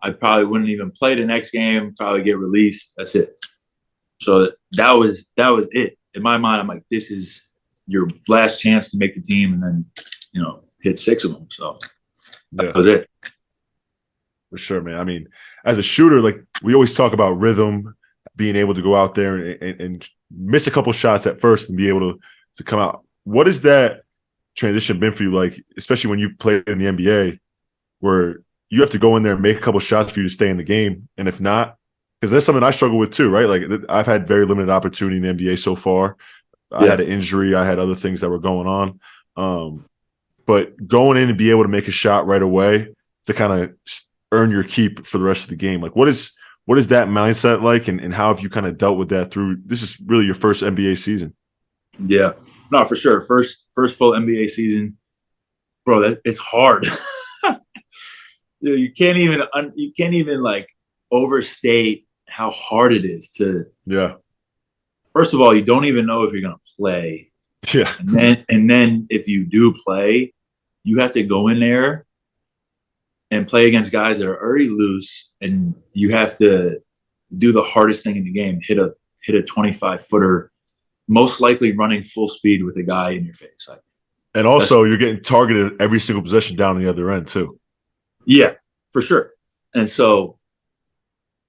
I probably wouldn't even play the next game, probably get released. That's it. So that was it. In my mind, I'm like, this is your last chance to make the team, and then, hit 6 of them. So that was it. For sure, man. I mean, as a shooter, like, we always talk about rhythm, being able to go out there and miss a couple shots at first and be able to come out. What has that transition been for you, like, especially when you play in the NBA, where you have to go in there and make a couple shots for you to stay in the game? And if not, because that's something I struggle with too, right? Like, I've had very limited opportunity in the NBA so far. I had an injury. I had other things that were going on. But going in and be able to make a shot right away to kind of earn your keep for the rest of the game. Like, what is that mindset like, and how have you kind of dealt with that through, this is really your first NBA season? Yeah, no, for sure. First full NBA season, bro. It's hard. You can't even like overstate how hard it is to. Yeah. First of all, you don't even know if you're gonna play. Yeah. And then if you do play, you have to go in there and play against guys that are already loose, and you have to do the hardest thing in the game: hit a 25-footer. Most likely running full speed with a guy in your face. Like, and also, you're getting targeted every single possession down the other end too. Yeah, for sure. And so,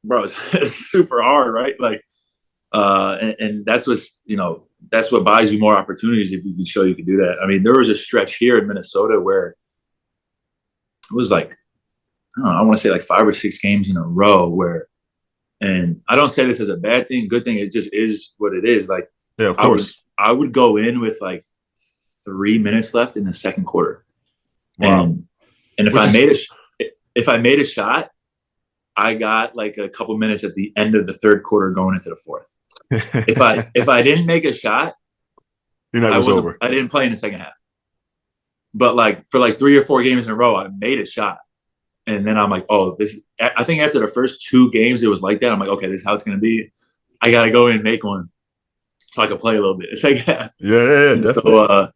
bro, it's super hard, right? Like, and that's what buys you more opportunities if you can show you can do that. I mean, there was a stretch here in Minnesota where it was like don't know, I want to say like 5 or 6 games in a row where, and I don't say this as a bad thing, good thing. It just is what it is. Like, Yeah, of course. I would go in with like 3 minutes left in the second quarter. Wow. And if I made a shot, I got like a couple minutes at the end of the third quarter going into the fourth. If I didn't make a shot, your night was over. I didn't play in the second half. But like for like 3 or 4 games in a row, I made a shot. And then I'm like, oh, I think after the first 2 games, it was like that. I'm like, okay, this is how it's going to be. I got to go in and make one so I could play a little bit. It's like, yeah, definitely.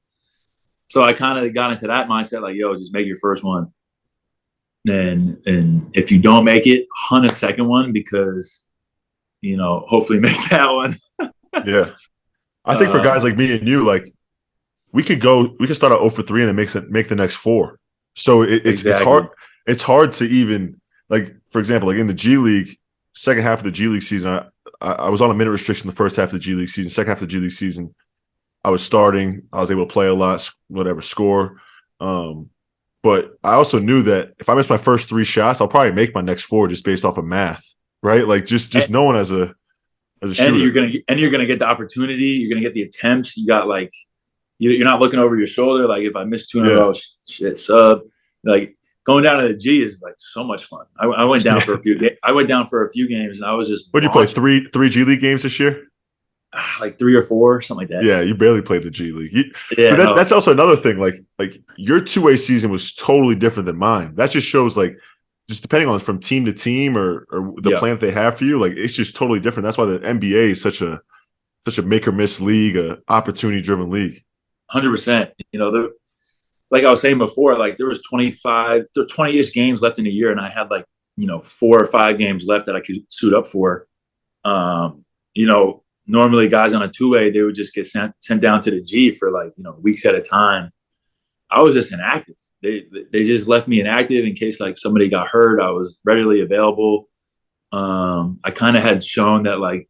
So I kind of got into that mindset, like, yo, just make your first one. And if you don't make it, hunt a second one because, hopefully make that one. Yeah. I think for guys like me and you, like, we could start out 0 for 3 and then make the next 4. So it's hard. It's hard to even, like, for example, like in the G League, second half of the G League season, I was on a minute restriction the first half of the G League season. Second half of the G League season, I was starting. I was able to play a lot, score. But I also knew that if I miss my first 3 shots, I'll probably make my next 4 just based off of math, right? Like just knowing as a shooter. And you're gonna get the opportunity. You're gonna get the attempts. You got like you're not looking over your shoulder. Like if I miss 2 in a row, shit, sub. Like going down to the G is like so much fun. I went down for a few. I went down for a few games, and I was just. What did you play? Three G League games this year? Like 3 or 4, something like that. Yeah, you barely played the G League. That's also another thing. Like your 2A season was totally different than mine. That just shows like just depending on from team to team or the plan that they have for you. Like it's just totally different. That's why the NBA is such a make or miss league, a opportunity driven league. 100%. Like I was saying before, like there was 20-ish games left in a year, and I had like 4 or 5 games left that I could suit up for. Normally guys on a 2A, they would just get sent down to the G for like, weeks at a time. I was just inactive. They just left me inactive in case like somebody got hurt. I was readily available. I kind of had shown that like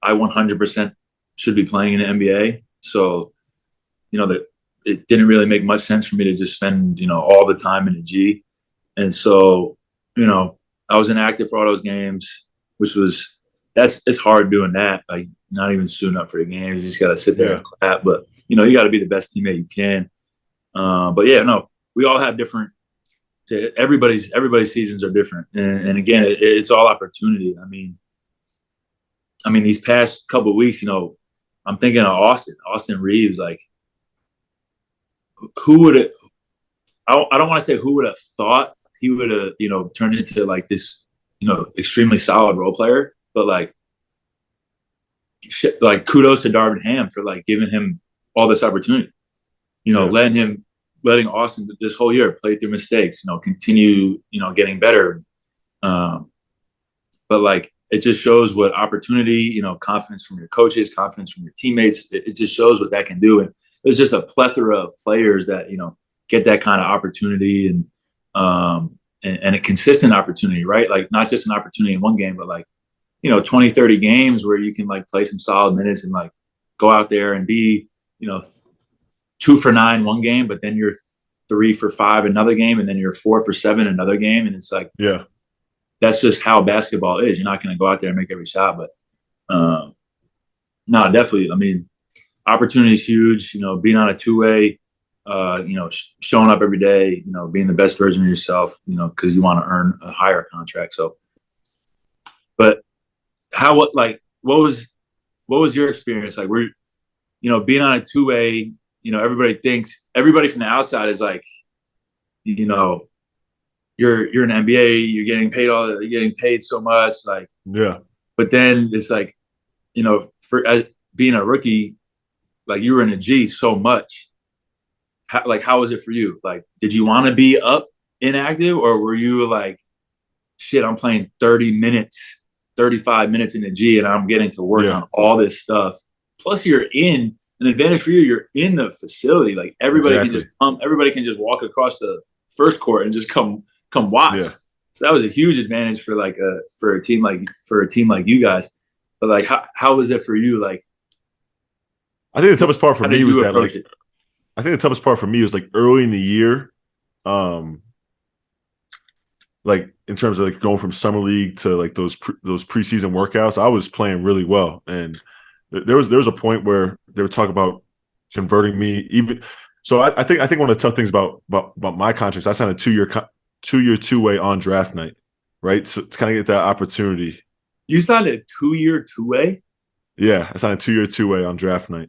I 100% should be playing in the NBA. So, that it didn't really make much sense for me to just spend, all the time in the G. And so, I was inactive for all those games, which was, it's hard doing that. Like not even suiting up for the games. You just got to sit there and clap. But you got to be the best teammate you can. But yeah, no, we all have different. Everybody's seasons are different, and again, it's all opportunity. I mean, these past couple of weeks, I'm thinking of Austin Reeves. Like, who would it? I don't want to say who would have thought he would have, turned into like this, extremely solid role player. But like kudos to Darvin Ham for like giving him all this opportunity, letting Austin this whole year play through mistakes, continue, getting better. But like, it just shows what opportunity, confidence from your coaches, confidence from your teammates. It just shows what that can do. And there's just a plethora of players that, get that kind of opportunity and a consistent opportunity, right? Like not just an opportunity in one game, but like, 20, 30 games where you can like play some solid minutes and like go out there and be, 2 for 9 one game, but then you're 3 for 5 another game, and then you're 4 for 7 another game. And it's like, that's just how basketball is. You're not going to go out there and make every shot, but no, definitely. I mean, opportunity is huge, being on a 2A, showing up every day, being the best version of yourself, because you want to earn a higher contract. So, but what was your experience like? Were being on a 2A, everybody from the outside is like, you're an NBA, you're getting paid so much, like, but then it's like, as being a rookie, like you were in a G so much. How was it for you? Like, did you want to be up inactive, or were you like, shit, I'm playing 30 minutes, 35 minutes in the G, and I'm getting to work on all this stuff. Plus, you're in an advantage for you. You're in the facility. Like everybody can just come. Everybody can just walk across the first court and just come watch. Yeah. So that was a huge advantage for a team like you guys. But like, how was it for you? Like, I think the toughest part for me was that like, I think the toughest part for me was like early in the year. like in terms of like going from summer league to like those preseason workouts, I was playing really well. And there was a point where they would talk about converting me even. So I think one of the tough things about my contracts, I signed a 2-year two-way on draft night, right? So to kind of get that opportunity. You signed a 2-year two-way? Yeah, I signed a 2-year two-way on draft night.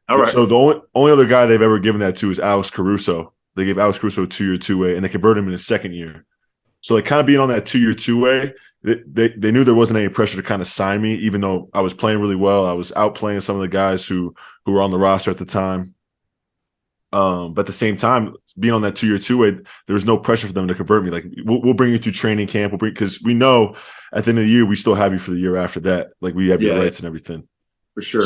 All right. So the only other guy they've ever given that to is Alex Caruso. They gave Alex Caruso a 2-year two-way, and they converted him in his second year. So like kind of being on that 2-year two-way, they knew there wasn't any pressure to kind of sign me, even though I was playing really well. I was outplaying some of the guys who were on the roster at the time. But at the same time, being on that 2-year two-way, there was no pressure for them to convert me. Like we'll bring you through training camp. Because we know at the end of the year we still have you for the year after that. Like we have your rights and everything. For sure.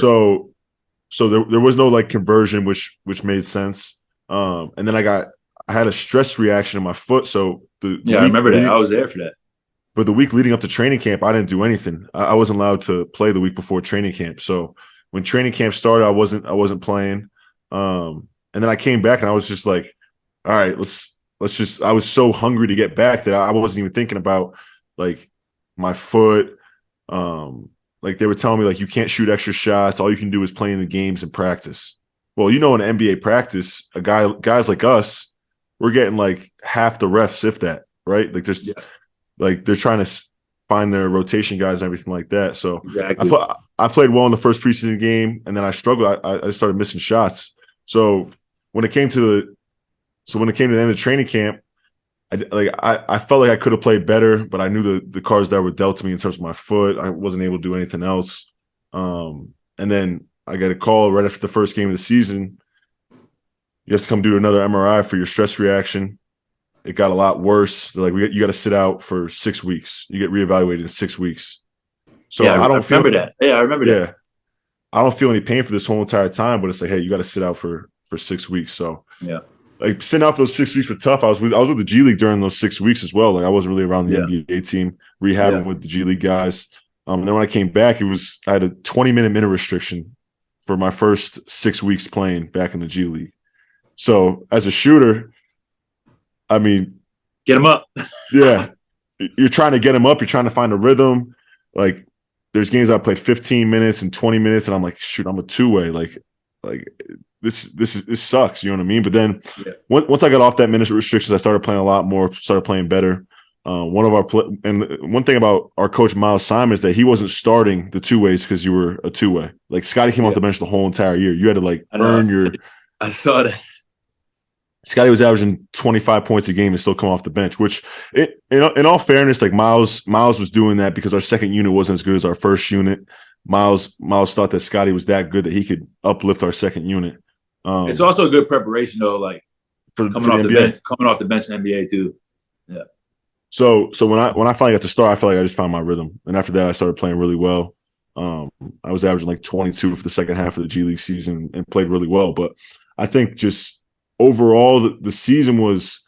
So there was no like conversion, which made sense. And then I had a stress reaction in my foot. So I remember that. I was there for that. But the week leading up to training camp, I didn't do anything. I wasn't allowed to play the week before training camp. So when training camp started, I wasn't playing. And then I came back and I was just like, all right, let's just. I was so hungry to get back that I wasn't even thinking about like my foot. Like they were telling me like you can't shoot extra shots. All you can do is play in the games and practice. Well, in NBA practice, guys like us, we're getting like half the reps, if that, right? Like like they're trying to find their rotation guys and everything like that. So exactly. I played well in the first preseason game, and then I struggled. I started missing shots. So when it came to the end of training camp, I felt like I could have played better, but I knew the cards that were dealt to me in terms of my foot. I wasn't able to do anything else. And then I got a call right after the first game of the season. You have to come do another MRI for your stress reaction. It got a lot worse. They're like, you got to sit out for 6 weeks. You get reevaluated in 6 weeks. So I remember that. Yeah, I remember that. I don't feel any pain for this whole entire time, but it's like, hey, you got to sit out for 6 weeks. So like sitting out for those 6 weeks were tough. I was with the G League during those 6 weeks as well. Like I wasn't really around the NBA team, rehabbing with the G League guys. And then when I came back, I had a 20-minute restriction for my first 6 weeks playing back in the G League. So as a shooter, I mean, get him up. Yeah, you're trying to get him up. You're trying to find a rhythm. Like there's games I played 15 minutes and 20 minutes, and I'm like, shoot, I'm a two-way. Like this sucks. You know what I mean? But then once I got off that minute restrictions, I started playing a lot more. Started playing better. And one thing about our coach Miles Simon is that he wasn't starting the two-ways because you were a two-way. Like Scotty came off the bench the whole entire year. You had to like earn your. I saw that. Scotty was averaging 25 points a game and still come off the bench, which in all fairness, like Miles was doing that because our second unit wasn't as good as our first unit. Miles thought that Scotty was that good that he could uplift our second unit. It's also a good preparation though, like coming off the bench in NBA too. Yeah. So when I finally got to start, I felt like I just found my rhythm. And after that, I started playing really well. I was averaging like 22 for the second half of the G League season and played really well. But I think just overall, the season was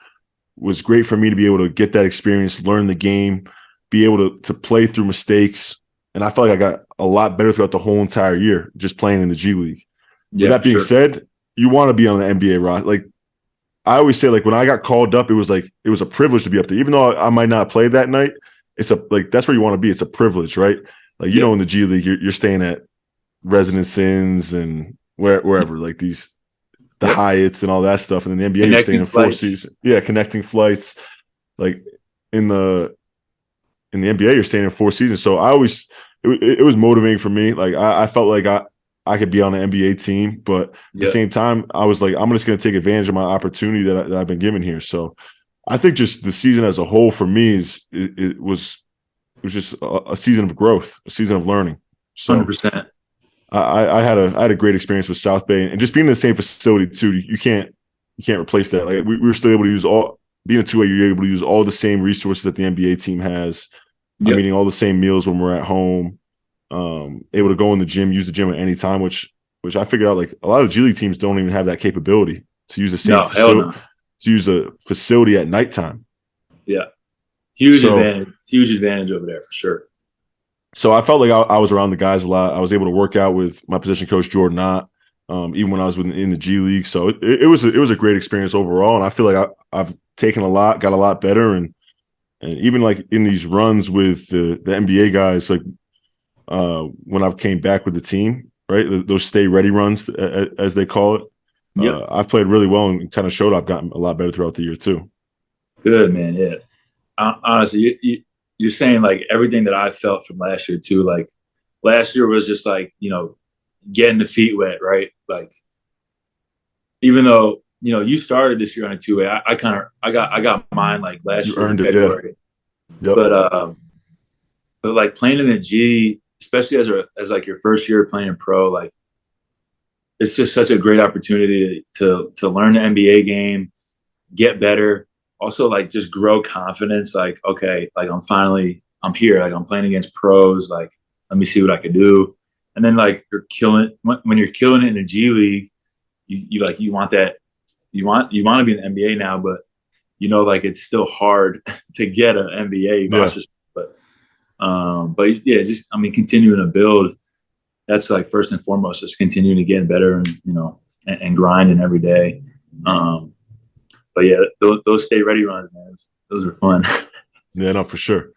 great for me to be able to get that experience, learn the game, be able to play through mistakes. And I felt like I got a lot better throughout the whole entire year just playing in the G League. Yeah, with that being said, you want to be on the NBA roster. Like I always say, like when I got called up, it was a privilege to be up there. Even though I might not play that night, it's that's where you want to be. It's a privilege, right? Like you know, in the G League, you're staying at Residence Inns and wherever, like the Hyatts and all that stuff. And in the NBA, you're staying in Four Seasons. Yeah, connecting flights. Like in the NBA, you're staying in Four Seasons. So it was motivating for me. Like I felt like I could be on an NBA team, but at the same time, I was like, I'm just going to take advantage of my opportunity that I've been given here. So I think just the season as a whole for me it was just a season of growth, a season of learning. So 100%. I had a great experience with South Bay, and just being in the same facility too. You can't replace that. Like we were still able to use being a two-way. You're able to use all the same resources that the NBA team has. I'm eating all the same meals when we're at home. Able to go in the gym, use the gym at any time, which I figured out like a lot of G League teams don't even have that capability to use the same facility to use a facility at nighttime. Yeah, huge advantage over there for sure. So I felt like I was around the guys a lot. I was able to work out with my position coach Jordan Ott, even when I was in the G League. So it was a great experience overall, and I feel like I've taken a lot, got a lot better, and And even like in these runs with the NBA guys, like when I've came back with the team, right? Those stay ready runs, as they call it. Yep. I've played really well and kind of showed I've gotten a lot better throughout the year too. Good, man. Yeah. Honestly, you're saying like everything that I felt from last year too. Like last year was just like, getting the feet wet, right? Like even though, you started this year on a 2-way, I got mine like last You year in earned it, February. yeah. Yep. But like playing in the G, especially as like your first year playing in pro, like it's just such a great opportunity to learn the NBA game, get better, also like just grow confidence. Like, okay, like I'm here, like I'm playing against pros, like let me see what I can do. And then like when you're killing it in the G League, you want that, you want to be in the NBA now, but like it's still hard to get an NBA roster. But yeah, just continuing to build. That's like first and foremost, just continuing to get better and grinding every day. But yeah, those stay ready runs, man, those are fun. Yeah, no, for sure.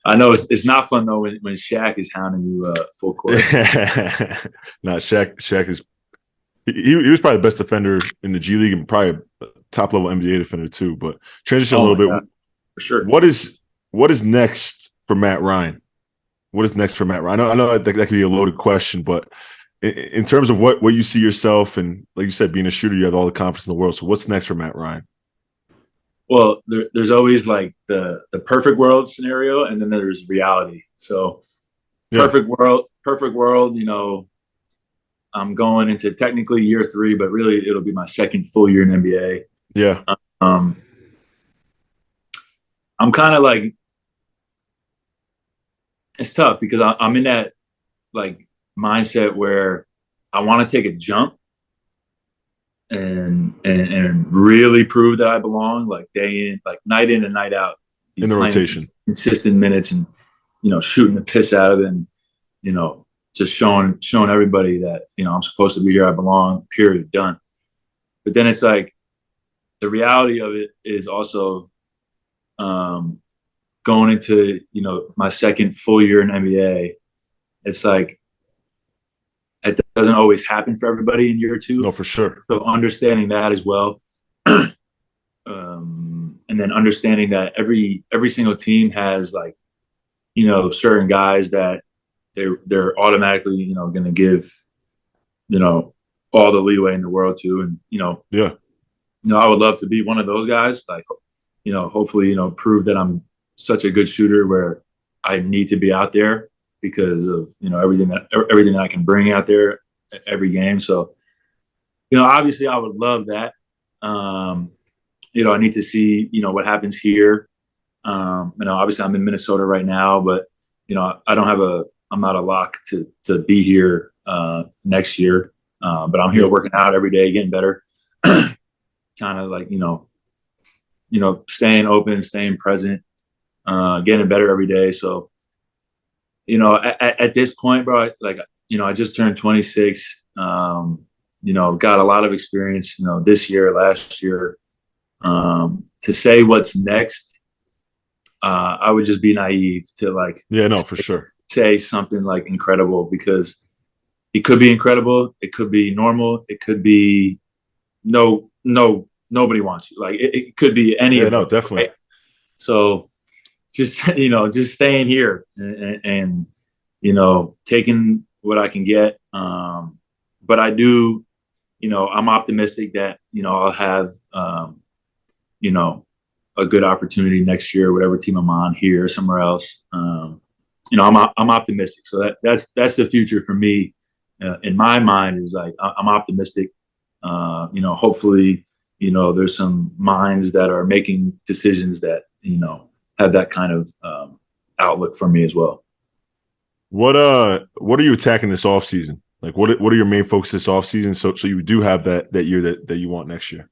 I know it's not fun though when Shaq is hounding you full court. Nah, Shaq is he was probably the best defender in the G League and probably a top level NBA defender too. But transition a little bit. God, for sure. What is next for Matt Ryan? What is next for Matt Ryan? I know that could be a loaded question, but in terms of what you see yourself and like you said, being a shooter, you have all the confidence in the world. So what's next for Matt Ryan? Well, there's always like the perfect world scenario, and then there's reality. So perfect world, I'm going into technically year 3, but really it'll be my second full year in NBA. Yeah. I'm kind of like, it's tough because I'm in that like mindset where I want to take a jump and really prove that I belong, like day in, like night in and night out, in the rotation, consistent minutes, and shooting the piss out of it, and just showing everybody that I'm supposed to be here, I belong. Period. Done. But then it's like the reality of it is also going into my second full year in NBA. It's like it doesn't always happen for everybody in year 2. No, for sure. So understanding that as well, and then understanding that every single team has like certain guys that they're automatically going to give all the leeway in the world to, and I would love to be one of those guys. Like hopefully prove that I'm such a good shooter where I need to be out there because of everything that I can bring out there every game. So obviously I would love that. I need to see what happens here. Obviously I'm in Minnesota right now, but I'm not a lock to be here next year. But I'm here working out every day, getting better, kind of like staying open, staying present, getting better every day. So at this point, bro, I just turned 26. Got a lot of experience, this year, last year. To say what's next, I would just be naive to for sure, say something like incredible, because it could be incredible, it could be normal, it could be nobody wants you. Like it could be any of them, definitely. Right? So just just staying here and taking what I can get. But I do, I'm optimistic that I'll have a good opportunity next year, whatever team I'm on, here or somewhere else. I'm optimistic. So that's the future for me. In my mind is like I'm optimistic. Hopefully, there's some minds that are making decisions that have that kind of outlook for me as well. What are you attacking this off season? Like what are your main focus this off season? So you do have that year that you want next year.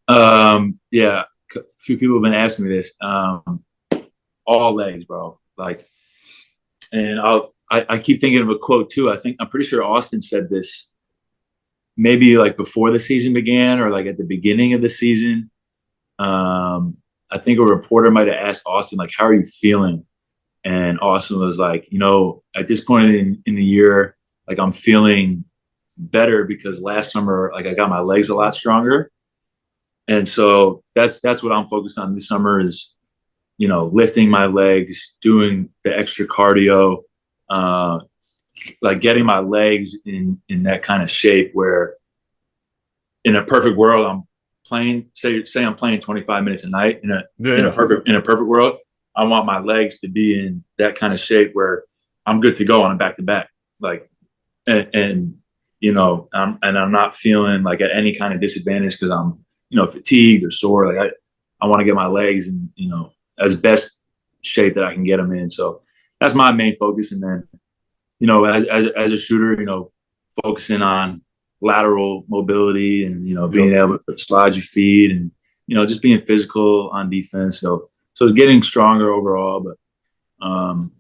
Yeah, a few people have been asking me this. All legs, bro. Like, and I keep thinking of a quote too. I'm pretty sure Austin said this maybe like before the season began or like at the beginning of the season. I think a reporter might have asked Austin, like, how are you feeling? And Austin was like, at this point in the year, like, I'm feeling better because last summer, like, I got my legs a lot stronger. And so that's what I'm focused on this summer is, lifting my legs, doing the extra cardio, like getting my legs in that kind of shape where in a perfect world, I'm playing, say I'm playing 25 minutes a night in a perfect world. I want my legs to be in that kind of shape where I'm good to go on a back to back. Like, and I'm not feeling like at any kind of disadvantage because I'm, fatigued or sore. Like I want to get my legs in, as best shape that I can get them in. So that's my main focus. And then, as a shooter, focusing on lateral mobility and, being able to slide your feet and, just being physical on defense. So it's getting stronger overall, but, I'm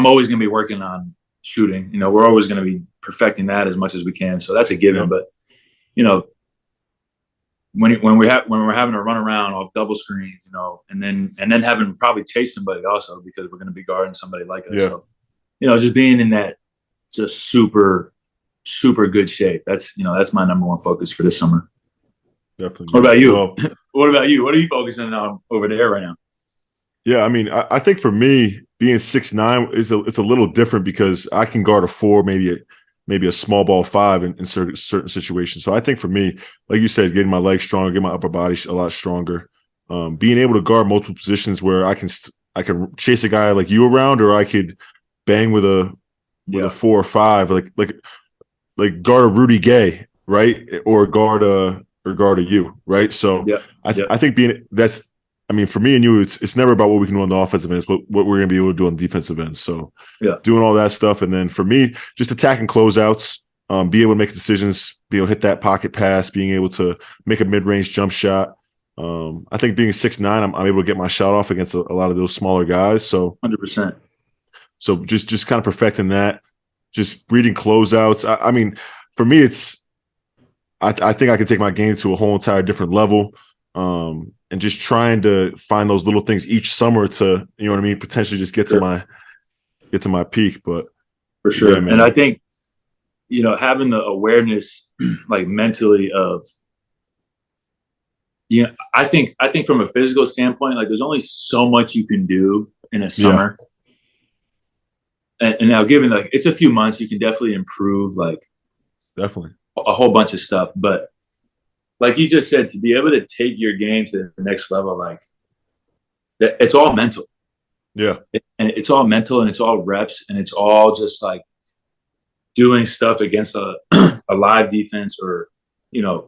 always going to be working on shooting. We're always going to be perfecting that as much as we can. So that's a given. But, when we're having to run around off double screens, and then having to probably chase somebody also because we're going to be guarding somebody like us. Yeah. So, just being in that just super, super good shape. That's my number one focus for this summer. Definitely. What about you? Well, what about you? What are you focusing on over there right now? Yeah, I mean, I think for me, being 6'9" it's a little different because I can guard a 4, maybe a small ball 5 in certain situations. So I think for me, like you said, getting my legs stronger, getting my upper body a lot stronger, being able to guard multiple positions where I can chase a guy like you around, or I could bang with a 4 or 5, like guard a Rudy Gay, right, or guard a you, right. So I think for me and you, it's never about what we can do on the offensive ends, but what we're going to be able to do on the defensive ends. So doing all that stuff. And then for me, just attacking closeouts, be able to make decisions, be able to hit that pocket pass, being able to make a mid-range jump shot. I think being 6'9", I'm able to get my shot off against a lot of those smaller guys. So 100%. So just kind of perfecting that, just reading closeouts. I mean, for me, I think I can take my game to a whole entire different level. And just trying to find those little things each summer to, potentially just get to my peak. But for sure. Yeah, and I think, having the awareness, like mentally of, I think from a physical standpoint, like there's only so much you can do in a summer. And now given like it's a few months, you can definitely improve definitely a whole bunch of stuff. But like you just said, to be able to take your game to the next level, like it's all mental. Yeah. And it's all mental and it's all reps and it's all just like doing stuff against a live defense or,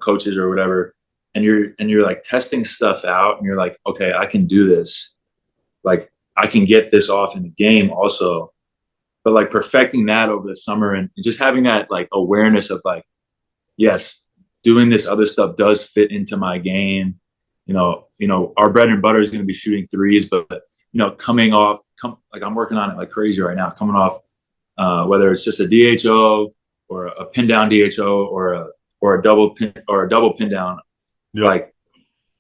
coaches or whatever. And you're like testing stuff out and you're like, okay, I can do this. Like I can get this off in the game also. But like perfecting that over the summer and just having that like awareness of like, yes, doing this other stuff does fit into my game. Our bread and butter is going to be shooting threes, but coming off, like I'm working on it like crazy right now. Coming off, whether it's just a DHO or a pin down DHO or a double pin down. Yep. Like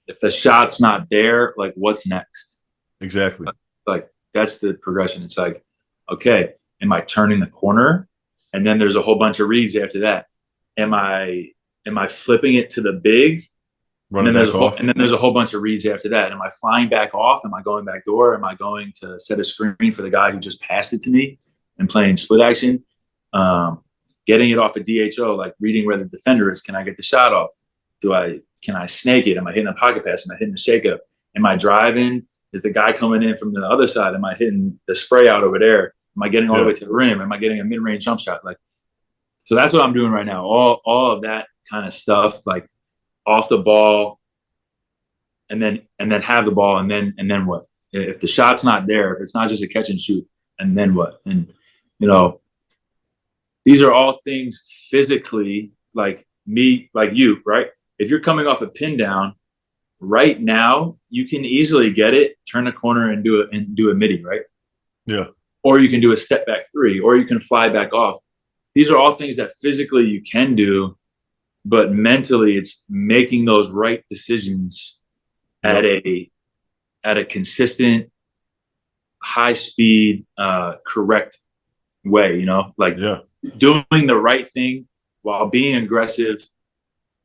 if the shot's not there, like what's next? Exactly. Like that's the progression. It's like, okay, am I turning the corner? And then there's a whole bunch of reads after that. Am I flipping it to the big? And then there's a whole bunch of reads after that. Am I flying back off? Am I going back door? Am I going to set a screen for the guy who just passed it to me and playing split action? Getting it off a DHO, like reading where the defender is. Can I get the shot off? Can I snake it? Am I hitting a pocket pass? Am I hitting the shake up? Am I driving? Is the guy coming in from the other side? Am I hitting the spray out over there? Am I getting all the way to the rim? Am I getting a mid-range jump shot? Like, so that's what I'm doing right now. All of that kind of stuff, like off the ball, and then have the ball, and then what? If the shot's not there, if it's not just a catch and shoot, and then what? And these are all things physically, like me, like you, right? If you're coming off a pin down, right now you can easily get it, turn the corner, and do a midi, right? Yeah. Or you can do a step back three, or you can fly back off. These are all things that physically you can do, but mentally it's making those right decisions at a at a consistent, high speed, correct way, like doing the right thing while being aggressive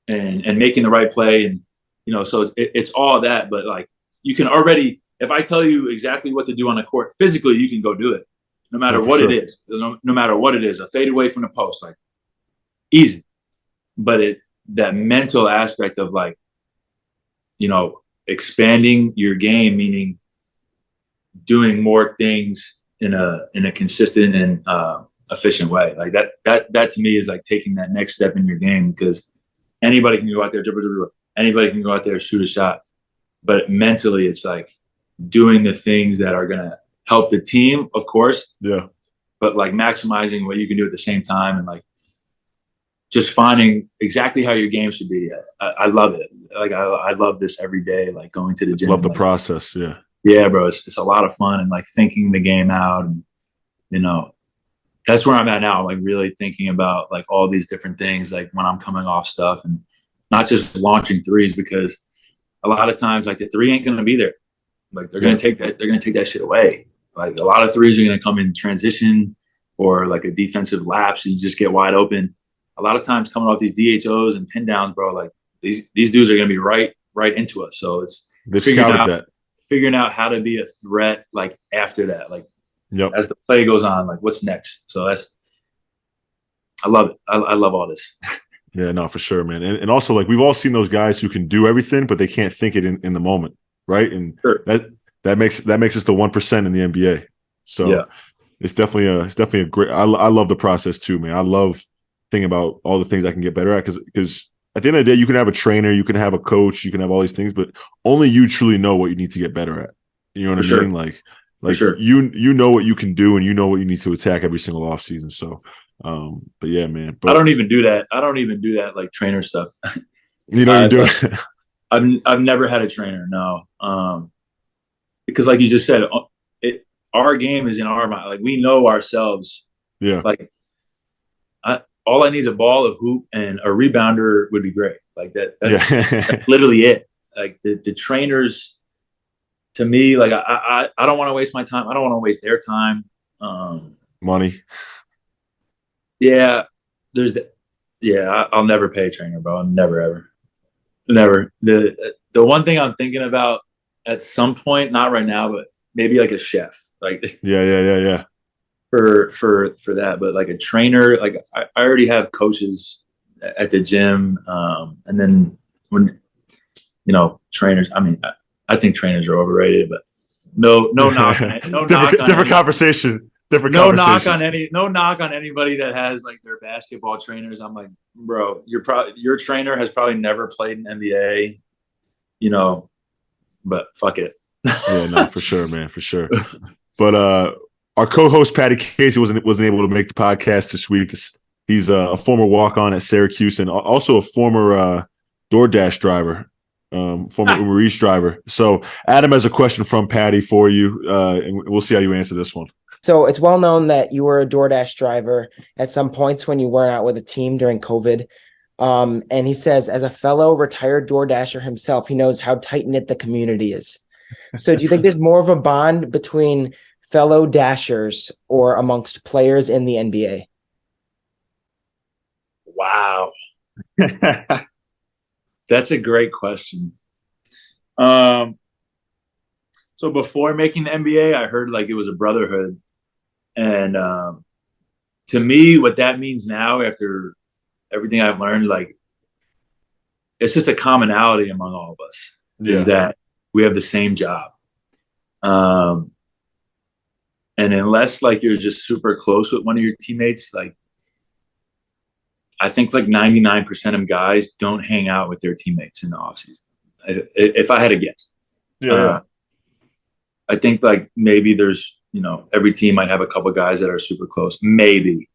and making the right play. And, so it's all that, but like you can already, if I tell you exactly what to do on the court, physically, you can go do it no matter what it is, no matter what it is, a fade away from the post, like easy. But that mental aspect of like, expanding your game, meaning doing more things in a consistent and efficient way. Like that to me is like taking that next step in your game, because anybody can go out there, dribble. Anybody can go out there, shoot a shot. But mentally, it's like doing the things that are going to help the team, of course. Yeah. But like maximizing what you can do at the same time, and like just finding exactly how your game should be. I love it. Like I love this every day, like going to the gym. Love the process. Yeah. Yeah, bro. It's a lot of fun, and like thinking the game out, and that's where I'm at now. Like really thinking about like all these different things, like when I'm coming off stuff, and not just launching threes, because a lot of times like the three ain't going to be there. Like they're going to take that. They're going to take that shit away. Like a lot of threes are going to come in transition or like a defensive lapse, and you just get wide open. A lot of times coming off these DHOs and pin downs, bro, like these dudes are going to be right into us. So it's figuring out how to be a threat like after that, like as the play goes on, like what's next. So I love it. I love all this. Yeah, no, for sure, man. And also like we've all seen those guys who can do everything, but they can't think it in the moment, right? And that makes us the 1% in the NBA. So it's definitely a great. I love the process too, man. I love thinking about all the things I can get better at, because at the end of the day, you can have a trainer, you can have a coach, you can have all these things, but only you truly know what you need to get better at. You know what I mean? Like you know what you can do, and you know what you need to attack every single offseason. So, but yeah, man. But I don't even do that. Like trainer stuff. You know, you're doing. I've never had a trainer. No, because like you just said, our game is in our mind. Like we know ourselves. Yeah. Like all I need is a ball, a hoop, and a rebounder would be great. Like that's literally it. Like the trainers, to me, like I don't want to waste my time. I don't want to waste their time. Money. Yeah, I'll never pay a trainer, bro. Never, ever, never. The one thing I'm thinking about at some point, not right now, but maybe like a chef. Like yeah. For that, but like a trainer, like I already have coaches at the gym, and then when trainers, I mean, I think trainers are overrated, but no knock on it. No different conversation. No knock on anybody that has like their basketball trainers. I'm like, bro, your trainer has probably never played in NBA, but fuck it. Yeah, no, for sure, man, for sure. But our co-host Patty Casey wasn't able to make the podcast this week. He's a former walk-on at Syracuse and also a former DoorDash driver, former Uber Eats driver. So Adam has a question from Patty for you, and we'll see how you answer this one. So it's well known that you were a DoorDash driver at some points when you weren't out with a team during COVID. And he says, as a fellow retired DoorDasher himself, he knows how tight-knit the community is. So do you think there's more of a bond between fellow dashers or amongst players in the NBA? Wow. That's a great question. So before making the NBA, I heard like it was a brotherhood. And to me, what that means now, after everything I've learned, like it's just a commonality among all of us, is that we have the same job. And unless like you're just super close with one of your teammates, like I think like 99% of guys don't hang out with their teammates in the offseason. If I had to guess. I think like maybe there's, every team might have a couple of guys that are super close, maybe.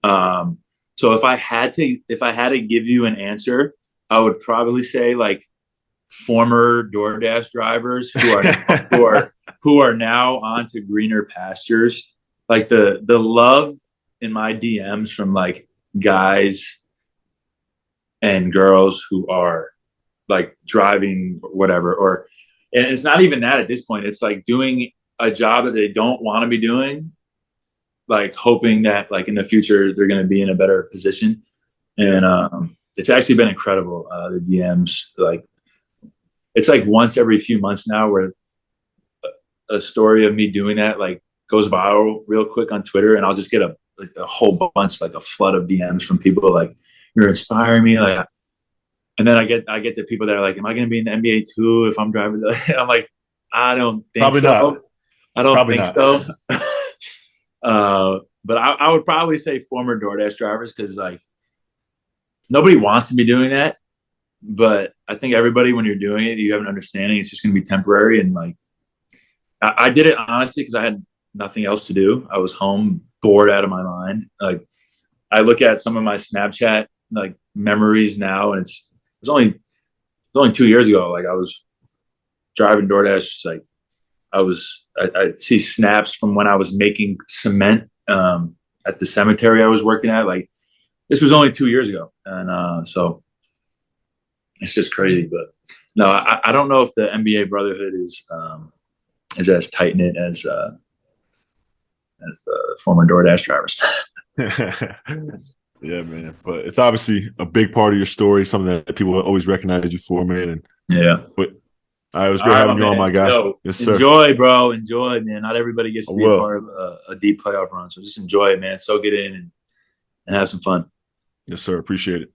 So if I had to give you an answer, I would probably say like former DoorDash drivers who are now onto greener pastures. Like the love in my DMs from like guys and girls who are like driving or whatever, or And it's not even that at this point. It's like doing a job that they don't want to be doing, like hoping that like in the future they're going to be in a better position. And it's actually been incredible. The DMs, like it's like once every few months now where a story of me doing that like goes viral real quick on Twitter, and I'll just get a whole bunch, like a flood of DMs from people like, "You're inspiring me," like. And then I get the people that are like, "Am I going to be in the NBA too if I'm driving?" I'm like, I don't think Probably so. not. I don't Probably think not. so. But I would probably say former DoorDash drivers, because like nobody wants to be doing that. But I think everybody, when you're doing it, you have an understanding it's just going to be temporary. And like I did it honestly because I had nothing else to do. I was home, bored out of my mind. Like I look at some of my Snapchat like memories now, and it was only 2 years ago. Like I was driving DoorDash. Like I see snaps from when I was making cement at the cemetery I was working at. Like this was only 2 years ago, and so it's just crazy. But no, I don't know if the NBA brotherhood is as tight knit as former DoorDash drivers. Yeah, man. But it's obviously a big part of your story, something that people always recognize you for, man. And Yeah. But it was great having you on, my guy. Yo, yes, sir. Enjoy, bro. Enjoy, man. Not everybody gets to be a part of a deep playoff run, so just enjoy it, man. Soak it in and have some fun. Yes, sir. Appreciate it.